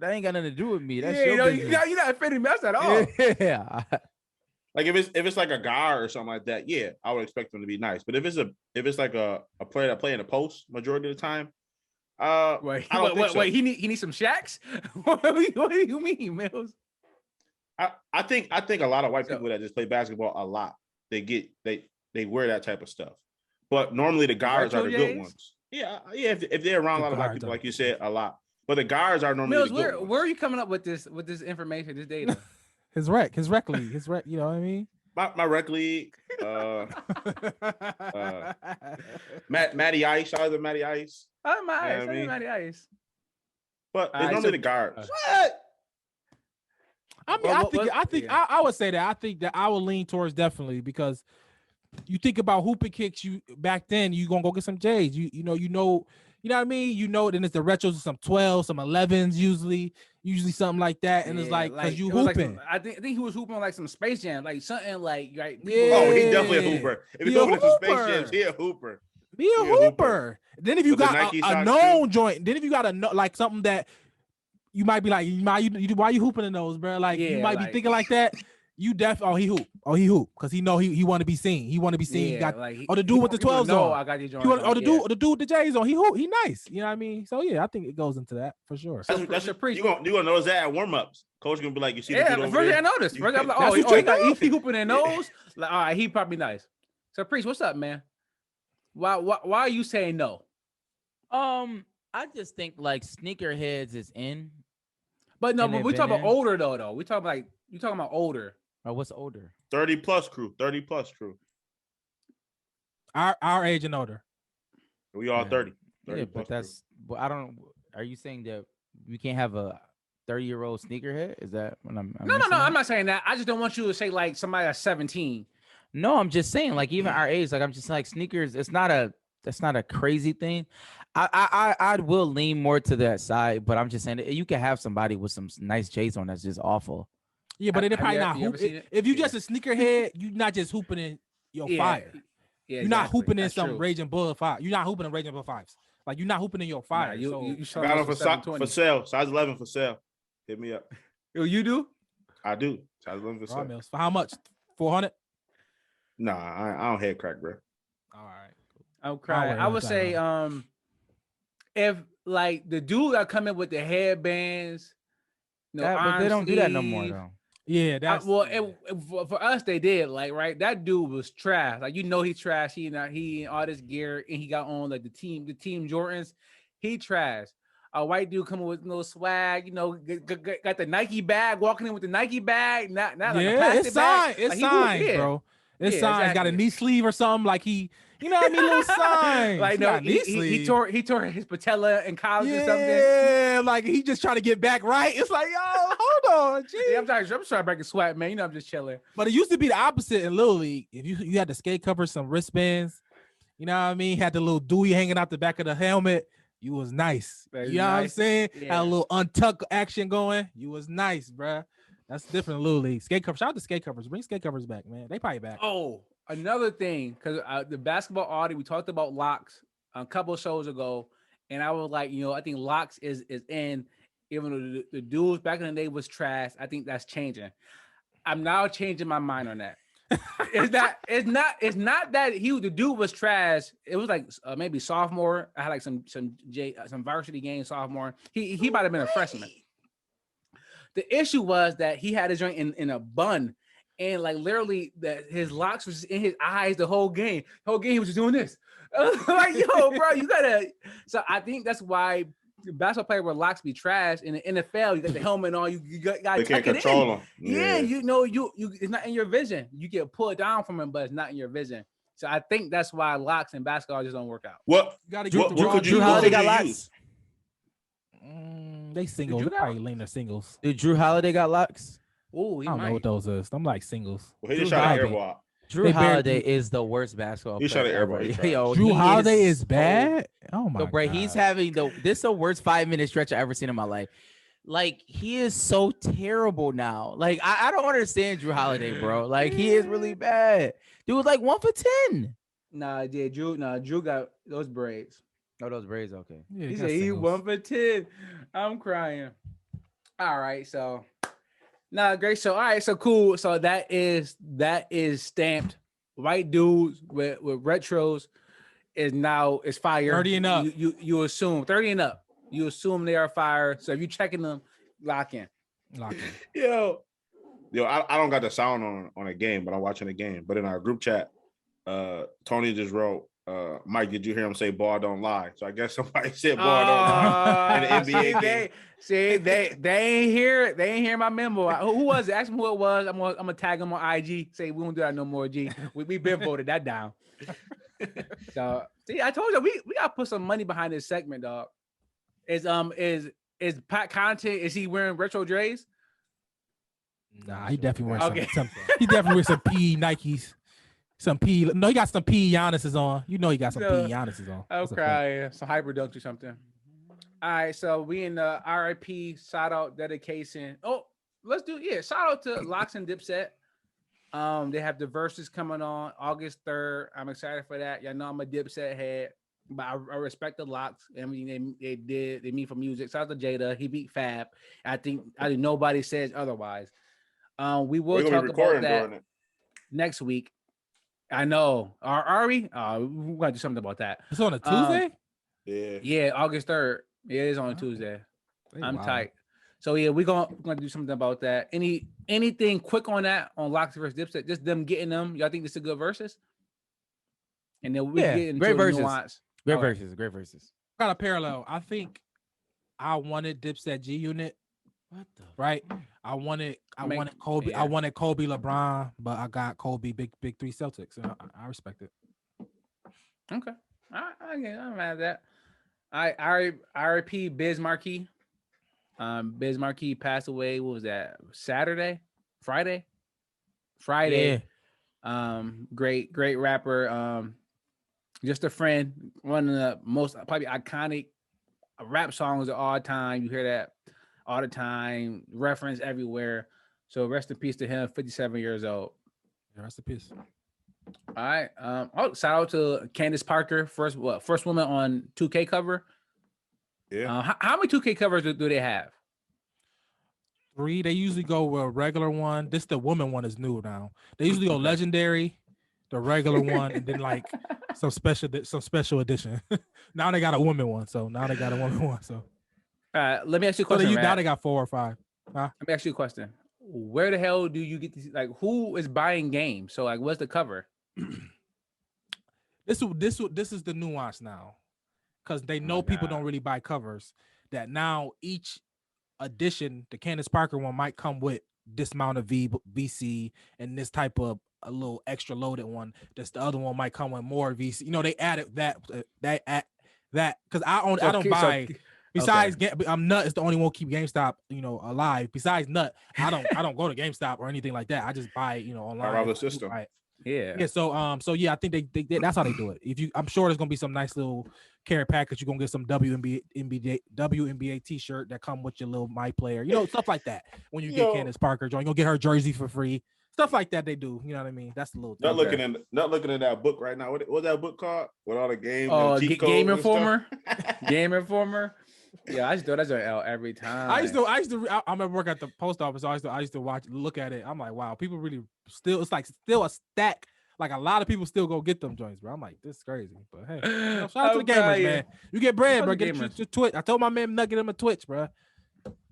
ain't got nothing to do with me. That's your business. You're not offending me at all. Yeah. Like if it's like a guard or something like that, yeah, I would expect them to be nice. But if it's like a player that play in the post majority of the time, wait, I don't think so. he needs some shacks. What do you mean, Mills? I think a lot of white people that just play basketball a lot, they wear that type of stuff. But normally the guards are the good ones. Yeah. If they're around a lot of white people, like you said, a lot. But the guards are normally Mills, the good ones. Where are you coming up with this information, this data? His rec league, you know what I mean? My rec league, Matty Ice, shout out to Matty Ice. Oh, Matty Ice. But it's normally the guards. What? I mean, I would say that. I think that I would lean towards definitely, because you think about hooping kicks. You back then, you gonna go get some J's. You know what I mean. You know, then it's the retros, some 12s, some 11s, usually something like that. And it's like because you hooping. I think he was hooping like some Space Jam, like something like right. Yeah. Oh, he definitely a hooper. If he's hooping some Space Jams, he a hooper. Be a hooper. Then if you got a known joint, then if you got like something that you might be like, why you hooping in those, bro? Like you might be thinking like that. You he hoop because he know he want to be seen. He want to be seen. Yeah, The dude with the 12s on. I got you. The dude with the J's on. He nice. You know what I mean? So yeah, I think it goes into that for sure. That's a preach. You gonna notice that at warm ups. Coach gonna be like, you see the dude over first there? I noticed. First I'm like, he hooping in those. Like, all right, he probably nice. So Priest, what's up, man? Why are you saying no? I just think like sneakerheads is in. But no, but we talking about older though. We talking like you talking about older. Or what's older? 30 plus crew. Our age and older. We all 30. Yeah, but but I don't. Are you saying that we can't have a 30-year-old sneakerhead? Is that what I'm No. I'm not saying that. I just don't want you to say like somebody that's 17. No, I'm just saying like even our age. Like I'm just like sneakers. That's not a crazy thing. I will lean more to that side, but I'm just saying you can have somebody with some nice J's on that's just awful. Yeah, but they're probably not hooping. If you just a sneakerhead, you're not just hooping in your fire. Yeah, you're not hooping in some Raging Bull 5. You're not hooping in Raging Bull 5s. Like you're not hooping in your fire. You got them for sale. Size 11 for sale. Hit me up. You do? I do. Size 11 for sale. For how much? 400? Nah, I don't head crack, bro. All right. I'm crying. I would say, if like the dude that come in with the headbands, but they don't do that no more though. Yeah, that's for us they did like right. That dude was trash. Like he's trash. He in all this gear and he got on like the team Jordans. He trash. A white dude coming with no swag. Got the Nike bag, walking in with the Nike bag. Not like a plastic bag. It's signed, bro. It's signed. Exactly. Got a knee sleeve or something. Like he. You know what I mean? Little signs. Like no, he tore his patella in college or something. Yeah, like he just trying to get back right. It's like, yo, hold on, geez. Yeah, I'm trying to break a sweat, man. I'm just chilling. But it used to be the opposite in Little League. If you had the skate cover, some wristbands, you know what I mean? Had the little Dewey hanging out the back of the helmet. You was nice. You know what I'm saying? Yeah. Had a little untuck action going. You was nice, bruh. That's different in Little League. Skate covers. Shout out to skate covers. Bring skate covers back, man. They probably back. Oh. Another thing, because the basketball audience, we talked about locks a couple of shows ago, and I was like, I think locks is in, even though the dudes back in the day was trash. I think that's changing. I'm now changing my mind on that. It's not that the dude was trash. It was like maybe sophomore. I had like some varsity games sophomore. He might have been a freshman. The issue was that he had his joint in a bun. And like literally that his locks was in his eyes the whole game. The whole game he was just doing this. Like, yo, bro, you gotta. So I think that's why basketball player with locks be trash. In the NFL, you got the helmet on, you got they can't control them. Yeah, you it's not in your vision. You get pulled down from him, but it's not in your vision. So I think that's why locks in basketball just don't work out. What could you got locks? They singles. They probably lean their singles. Did Drew Holiday got locks? Oh, I don't know what those is. I'm like singles. Well, he just shot an airball. Drew Holiday is the worst basketball player. He shot an airball. Yo, Drew Holiday is bad. Oh my god. He's having this is the worst 5-minute stretch I ever seen in my life. like he is so terrible now. Like I don't understand Drew Holiday, bro. Like he is really bad. Dude was like 1 for 10. Drew got those braids. Oh, those braids, okay. Yeah, He got said he singles. 1 for 10. I'm crying. All right, so great. So all right, so cool. So that is stamped. White dudes with retros is fire. 30 and up. You assume 30 and up. You assume they are fire. So if you're checking them, lock in. Yo, I don't got the sound on a game, but I'm watching a game. But in our group chat, Tony just wrote, Mike, did you hear him say ball don't lie? So I guess somebody said ball don't lie in the NBA game. They ain't hear my memo. Who was it? Ask me who it was. I'm gonna tag him on IG. Say we won't do that no more. G. We been voted that down. So see, I told you we gotta put some money behind this segment, dog. Is Pat Content? Is he wearing retro Dre's? Nah, he definitely wearing some. He definitely wears some P Nikes. Some P. No, he got some P Giannis's on. You know he got some P Giannis's on. Okay, some hyper dunks or something. All right, so we in the RIP shout out dedication. Oh, let's do shout out to Locks and Dipset. They have the verses coming on August 3rd. I'm excited for that. Y'all know I'm a Dipset head, but I respect the Locks. I mean, they meet for music. Shout out to Jada. He beat Fab. I think nobody says otherwise. We will talk about that next week. I know. Are we? We gotta do something about that. It's on a Tuesday. Yeah, August 3rd. It is on a Tuesday. I'm tight. So yeah, we're gonna do something about that. Anything quick on that on Locks versus Dipset? Just them getting them. Y'all think this is a good versus? And then we get into great verses. Nuance. Great verses. Got a parallel. I think I wanted Dipset G Unit. What the right? I wanted Kobe. Yeah. I wanted Kobe LeBron, but I got Kobe Big 3 Celtics, and I respect it. Okay, I'm mad at that. I RIP Biz Markie. Biz Markie passed away. What was that? Friday. Yeah. Great rapper. Just a friend. One of the most probably iconic rap songs of all time. You hear that all the time, reference everywhere. So rest in peace to him. 57 years old. Yeah, rest in peace. All right. Shout out to Candace Parker, first woman on 2K cover. Yeah. How many 2K covers do they have? 3. They usually go with a regular one. This the woman one is new now. They usually go legendary, the regular one, and then like some special edition. Now they got a woman one. So let me ask you a question. Now they got 4 or 5. Let me ask you a question. Where the hell do you get these? Like, who is buying games? So, like, what's the cover? This is the nuance now, because they know people don't really buy covers. That now each edition, the Candace Parker one might come with this amount of VC and this type of a little extra loaded one. This the other one might come with more VC. You know, they added that because I don't buy. Besides, I'm Nut is the only one who keep GameStop, alive. Besides Nut, I don't go to GameStop or anything like that. I just buy, online. Our system. Yeah. So I think they that's how they do it. I'm sure there's gonna be some nice little care package. You're gonna get some WNBA t-shirt that come with your little My Player, stuff like that. When you get Candace Parker, you're gonna get her jersey for free. Stuff like that they do. You know what I mean? That's the little. Not looking at that book right now. What's that book called? With all the games. Game Informer. Game Informer. Yeah, I just throw that out every time. I remember working at the post office. So I used to look at it. I'm like, wow, people really still a stack. Like a lot of people still go get them joints, bro. I'm like, this is crazy. But hey, shout out to the gamers, man. You get bread, bro. Get your Twitch. I told my man Nugget him a Twitch, bro.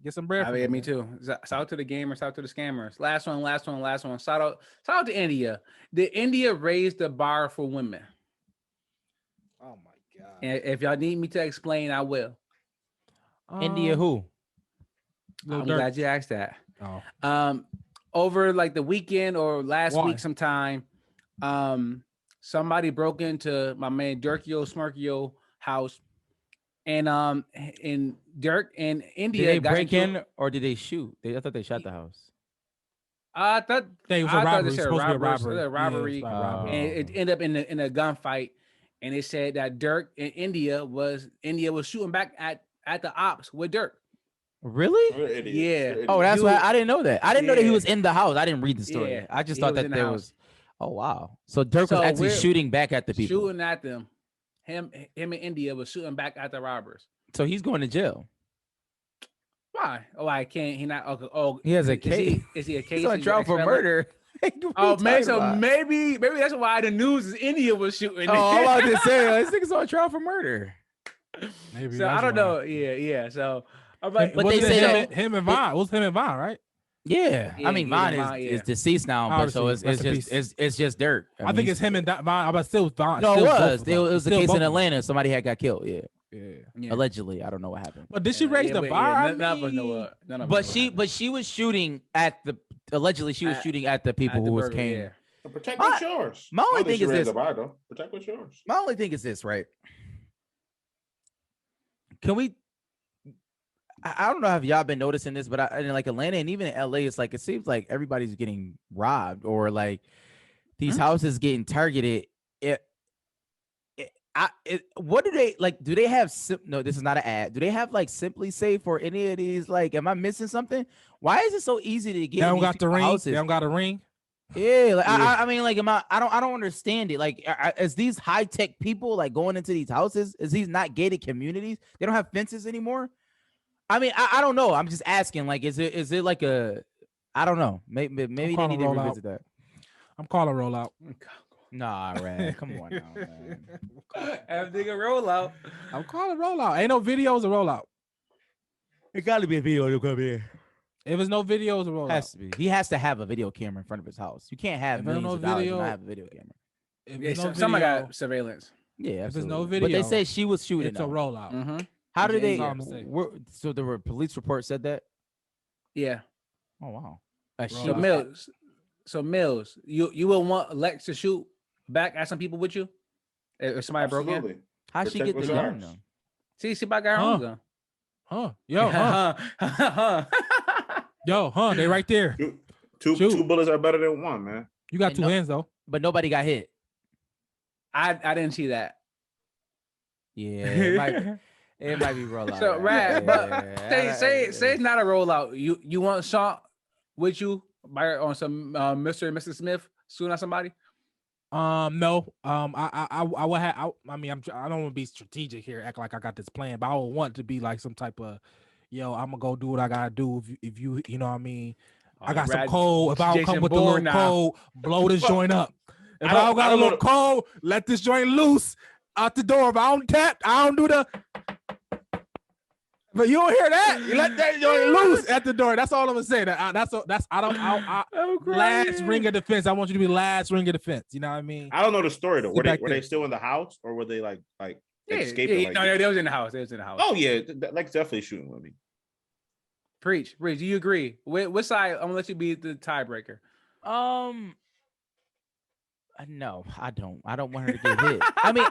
Get some bread. Me too. Shout out to the gamers. Shout out to the scammers. Last one. Shout out to India. Did India raise the bar for women? Oh my god. And if y'all need me to explain, I will. India who? I'm glad you asked that. Over like the weekend or last week sometime, somebody broke into my man Dirkio Smirkio house, and Dirk and India. Did they break in or did they shoot? I thought they shot the house. I thought it was a robbery. Supposed to be a robbery, and it ended up in a gunfight. And they said that Dirk and India was shooting back at the ops with Dirk. Really? Yeah. Oh, that's why I didn't know that. I didn't know that he Yeah. was in the house. I didn't read the story. Yeah, I just he thought was that in the there house. was. Oh wow! So Dirk So was actually we're shooting back at the people. Shooting at them. Him in India was shooting back at the robbers. So he's going to jail. Why? Oh, I can't. He not. Okay. Oh, He has a case. Is he a case? He's on trial for murder. Oh, man. So maybe that's why the news is India was shooting. Oh, I'm about to say this nigga's on trial for murder. Maybe. So I don't know. Yeah. So, but they say him and Vaughn. It was him and Vaughn, right? Yeah. I mean, Vaughn is deceased now, but so it's just Dirk. I think it's him and Vaughn, but still Vaughn. No, it was a case in Atlanta. Somebody had got killed. Yeah. Yeah. Allegedly, I don't know what happened. But did she raise the bar? But she was shooting at the allegedly she was shooting at the people who came. Yeah. Protect what's yours. My only thing is this. Protect what's yours. My only thing is this, right? Can we? I don't know if y'all been noticing this, but in like Atlanta and even in LA, it's like it seems like everybody's getting robbed or like these houses getting targeted. What do they like? Do they have? No, this is not an ad. Do they have like Simply Safe or any of these? Like, am I missing something? Why is it so easy to get? They don't got the ring. Houses? They don't got a ring. Yeah, like, yeah. I mean, like, I don't understand it. Like, is these high tech people like going into these houses? Is these not gated communities? They don't have fences anymore. I mean, I don't know. I'm just asking. Like, is it like a? I don't know. Maybe they need to revisit that. I'm calling rollout. Nah, Rad. Come on now, man. Have nigga rollout. I'm calling rollout. Ain't no videos of rollout. It got to be a video to come here. If there's no videos of rollout, has to be. He has to have a video camera in front of his house. You can't have millions of dollars and not have a video camera. Somebody got surveillance. Yeah, if there's no video, but they say she was shooting. It's a rollout. Mm-hmm. How did they? So the police report said that. Yeah. Oh wow. So Mills, you will want Lex to shoot back at some people with you if somebody broke in. How'd she get the gun though? See, she got her own gun. Yo, they right there. Two bullets are better than one, man. You got two hands though. But nobody got hit. I didn't see that. Yeah, it might be rollout. So Rad, but say it's not a rollout. You want Sean with you on some Mr. and Mrs. Smith shooting at somebody? No. I would have. I mean, I don't want to be strategic here, act like I got this plan, but I would want to be like some type of, yo, I'm gonna go do what I gotta do. If you know what I mean. I got some cold. If I don't come with the little cold, blow this joint up. If I don't got a little cold, let this joint loose out the door. If I don't tap, I don't do the. But you don't hear that. You let that joint loose at the door. That's all I'm gonna say. Last ring of defense. I want you to be last ring of defense. You know what I mean? I don't know the story though. Were they still in the house or were they like escaping? Yeah, no, they was in the house. Oh yeah, like definitely shooting with me. Preach. Do you agree? What side? I'm gonna let you be the tiebreaker. No, I don't. I don't want her to get hit. I mean,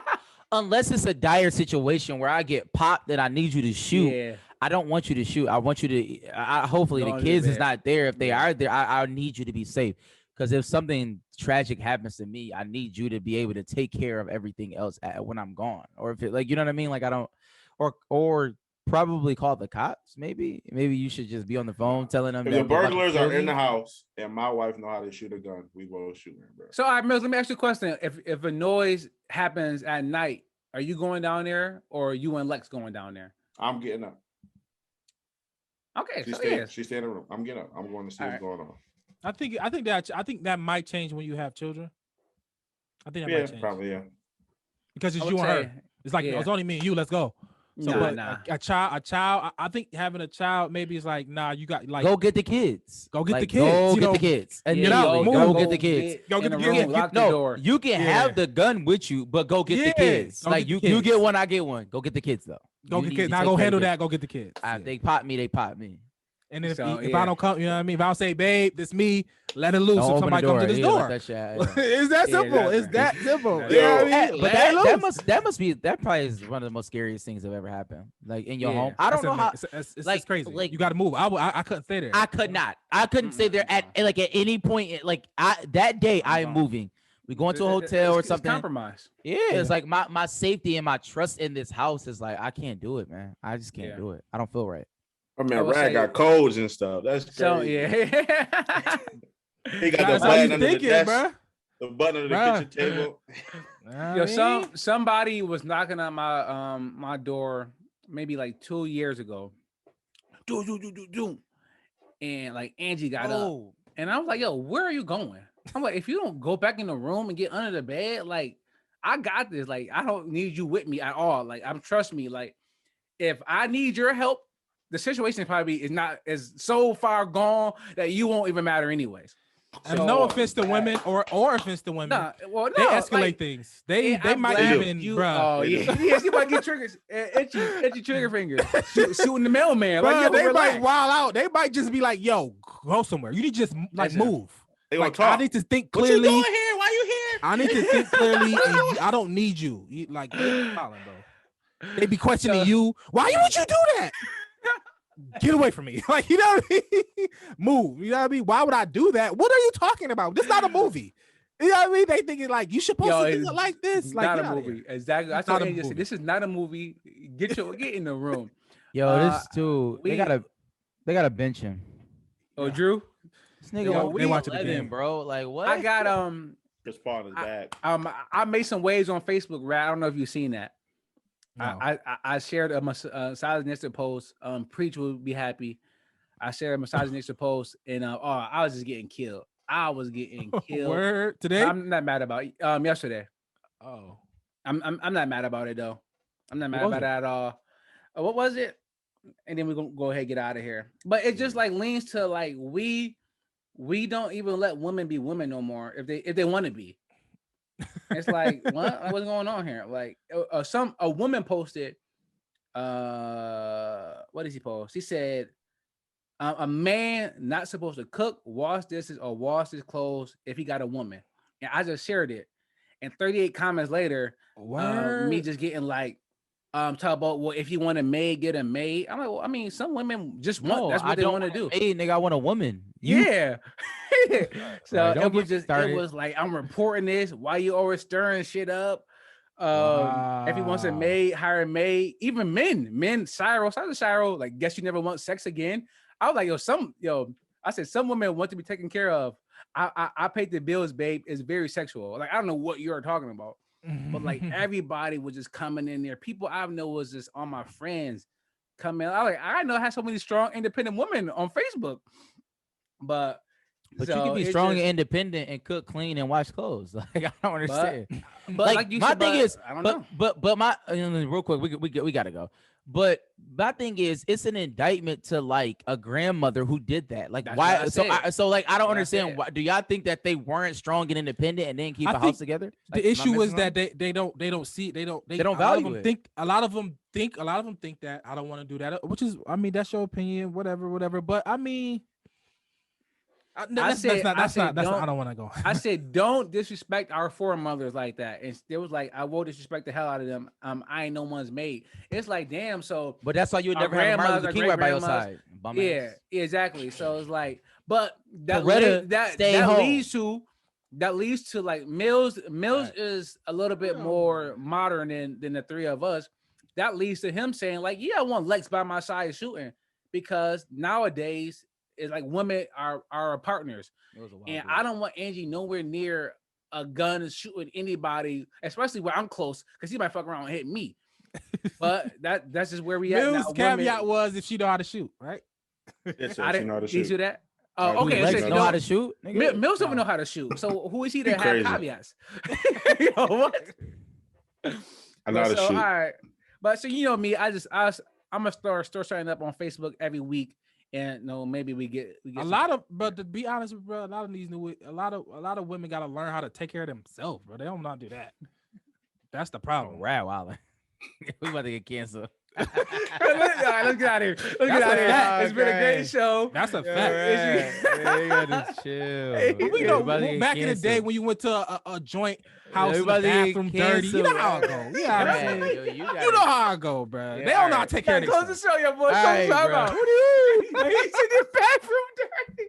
unless it's a dire situation where I get popped and I need you to shoot. Yeah. I don't want you to shoot. I want you to. Hopefully the kids is not there. If they are there, I need you to be safe. Because if something tragic happens to me, I need you to be able to take care of everything else when I'm gone. Or if it, like, you know what I mean? Like I don't, or probably call the cops. Maybe you should just be on the phone telling them. If the burglars are in the house and my wife know how to shoot a gun, we will shoot her, bro. So, all right, Mills, let me ask you a question. If a noise happens at night, are you going down there, or are you and Lex going down there? I'm getting up. Okay, she's staying in the room. I'm getting up. I'm going to see what's going on. I think that might change when you have children. I think that might change. Probably, yeah. Because it's you and her. It's like it's only me and you. Let's go. So, a child. I think having a child maybe it's like, nah, you got like go get the kids. Go get the kids. Go get the kids. And go get the kids. Go get the kids. Lock the door. You can have the gun with you, but go get the kids. Like you get one, I get one. Go get the kids though. Go get the kids. Now go handle that. Go get the kids. They pop me. They pop me. And then if I don't come, you know what I mean? If I don't say, babe, this me, let it loose. If somebody comes to this door. It's that simple. It's that simple. Yeah, but that probably is one of the most scariest things that ever happened. Like in your home. I don't know how. It's crazy. Like you got to move. I couldn't stay there. I could not. I couldn't stay there at any point. Like that day I am moving. We going to a hotel or something. Compromise. Yeah, it's like my safety and my trust in this house is like I can't do it, man. I just can't do it. I don't feel right. I mean, Rad got codes and stuff. That's crazy. So yeah. He got the button under the desk. The button under the kitchen table. Yo, somebody was knocking on my my door maybe like 2 years ago. And like Angie got up. And I was like, yo, where are you going? I'm like, if you don't go back in the room and get under the bed, like I got this. Like, I don't need you with me at all. Like, trust me. Like, if I need your help, the situation probably is so far gone that you won't even matter anyways. And so, no offense to women or offense to women. They escalate like, things. They might even, bro. Oh yeah, you might get triggers, itchy trigger fingers, shooting the mailman. Bro, like, they might wild out. They might just be like, "Yo, go somewhere. You need to just like move." They like, talk. I need to think clearly. What you doing here? Why you here? I need to think clearly, and I don't need you. Like, bro. They be questioning you. Why would you do that? Get away from me. Like, you know what I mean? Move. You know what I mean? Why would I do that? What are you talking about? This is not a movie. You know what I mean? They thinking like you supposed to do it like this. Like, not a movie. Exactly. I told you, this is not a movie. Get in the room. Yo, this too. They gotta bench him. Oh, Drew? This nigga, they watching the game, bro. Like what? I got Chris Paul is back. I made some waves on Facebook, right? I don't know if you've seen that. No. I shared a misogynistic post. Preach will be happy. I shared a misogynistic post, and I was just getting killed. I was getting killed. Word today? I'm not mad about it. Yesterday. Oh, I'm not mad about it though. I'm not mad about it at all. What was it? And then we're gonna go ahead and get out of here. But it just like leans to like we don't even let women be women no more if they want to be. It's like what's going on here? Like a woman posted. What did he post? He said, "A man not supposed to cook, wash dishes, or wash his clothes if he got a woman." And I just shared it, and 38 comments later, me just getting like, talk about if you want a maid, get a maid. I'm like, well, I mean, some women just want that's what they want to do. Hey, nigga, I want a woman. Yeah. So it was like, I'm reporting this. Why you always stirring shit up? If he wants a maid, hire a maid. Even men, Cyro, like, guess you never want sex again. I was like, I said some women want to be taken care of. I paid the bills, babe. It's very sexual. Like, I don't know what you're talking about. But like everybody was just coming in there. People I know was just on my friends coming. I know I have so many strong, independent women on Facebook. But you can be strong and independent and cook, clean, and wash clothes. Like, I don't understand. But like you my said, thing is, I don't know. But my real quick, we gotta go. But my thing is, it's an indictment to like a grandmother who did that. Like, why? I don't understand. Why do y'all think that they weren't strong and independent and didn't keep a house together? Like, the issue is that they don't value it. A lot of them think that I don't want to do that, which is, I mean, that's your opinion, whatever. But I mean, I don't want to go. I said, don't disrespect our foremothers like that. And it was like, I will disrespect the hell out of them. I ain't no one's maid. It's like, damn. So, but that's why you would never have Martin Luther King right by your side. Yeah, exactly. So it's like, but that leads to like Mills right. Is a little bit more modern than the three of us. That leads to him saying like, yeah, I want Lex by my side shooting, because nowadays it's like women are our partners, and I don't want Angie nowhere near a gun shooting anybody, especially where I'm close, because he might fuck around and hit me. But that's just where we at. Mills' caveat was if she know how to shoot, right? Yes, sir, she know how to shoot. Did you do that? Oh, okay. Lex know how to shoot. Mills don't know how to shoot. So who is he to have caveats? Yo, what? I know how to shoot. All right, but so you know me, I'm gonna start signing up on Facebook every week. And maybe we get a lot of, but to be honest, bro, a lot of women got to learn how to take care of themselves, bro. They don't not do that. That's the problem. Right, Wilder. We about to get canceled. All right, let's get out of here. It's been a great show. That's a fact. You gotta chill. We know back in the day when you went to a joint house, the bathroom dirty. You know how it go. Yeah, you know how it go, bro. They don't know how to take care of themselves. Close the show, your boy. Right, bro. What do you mean? He's in the bathroom dirty.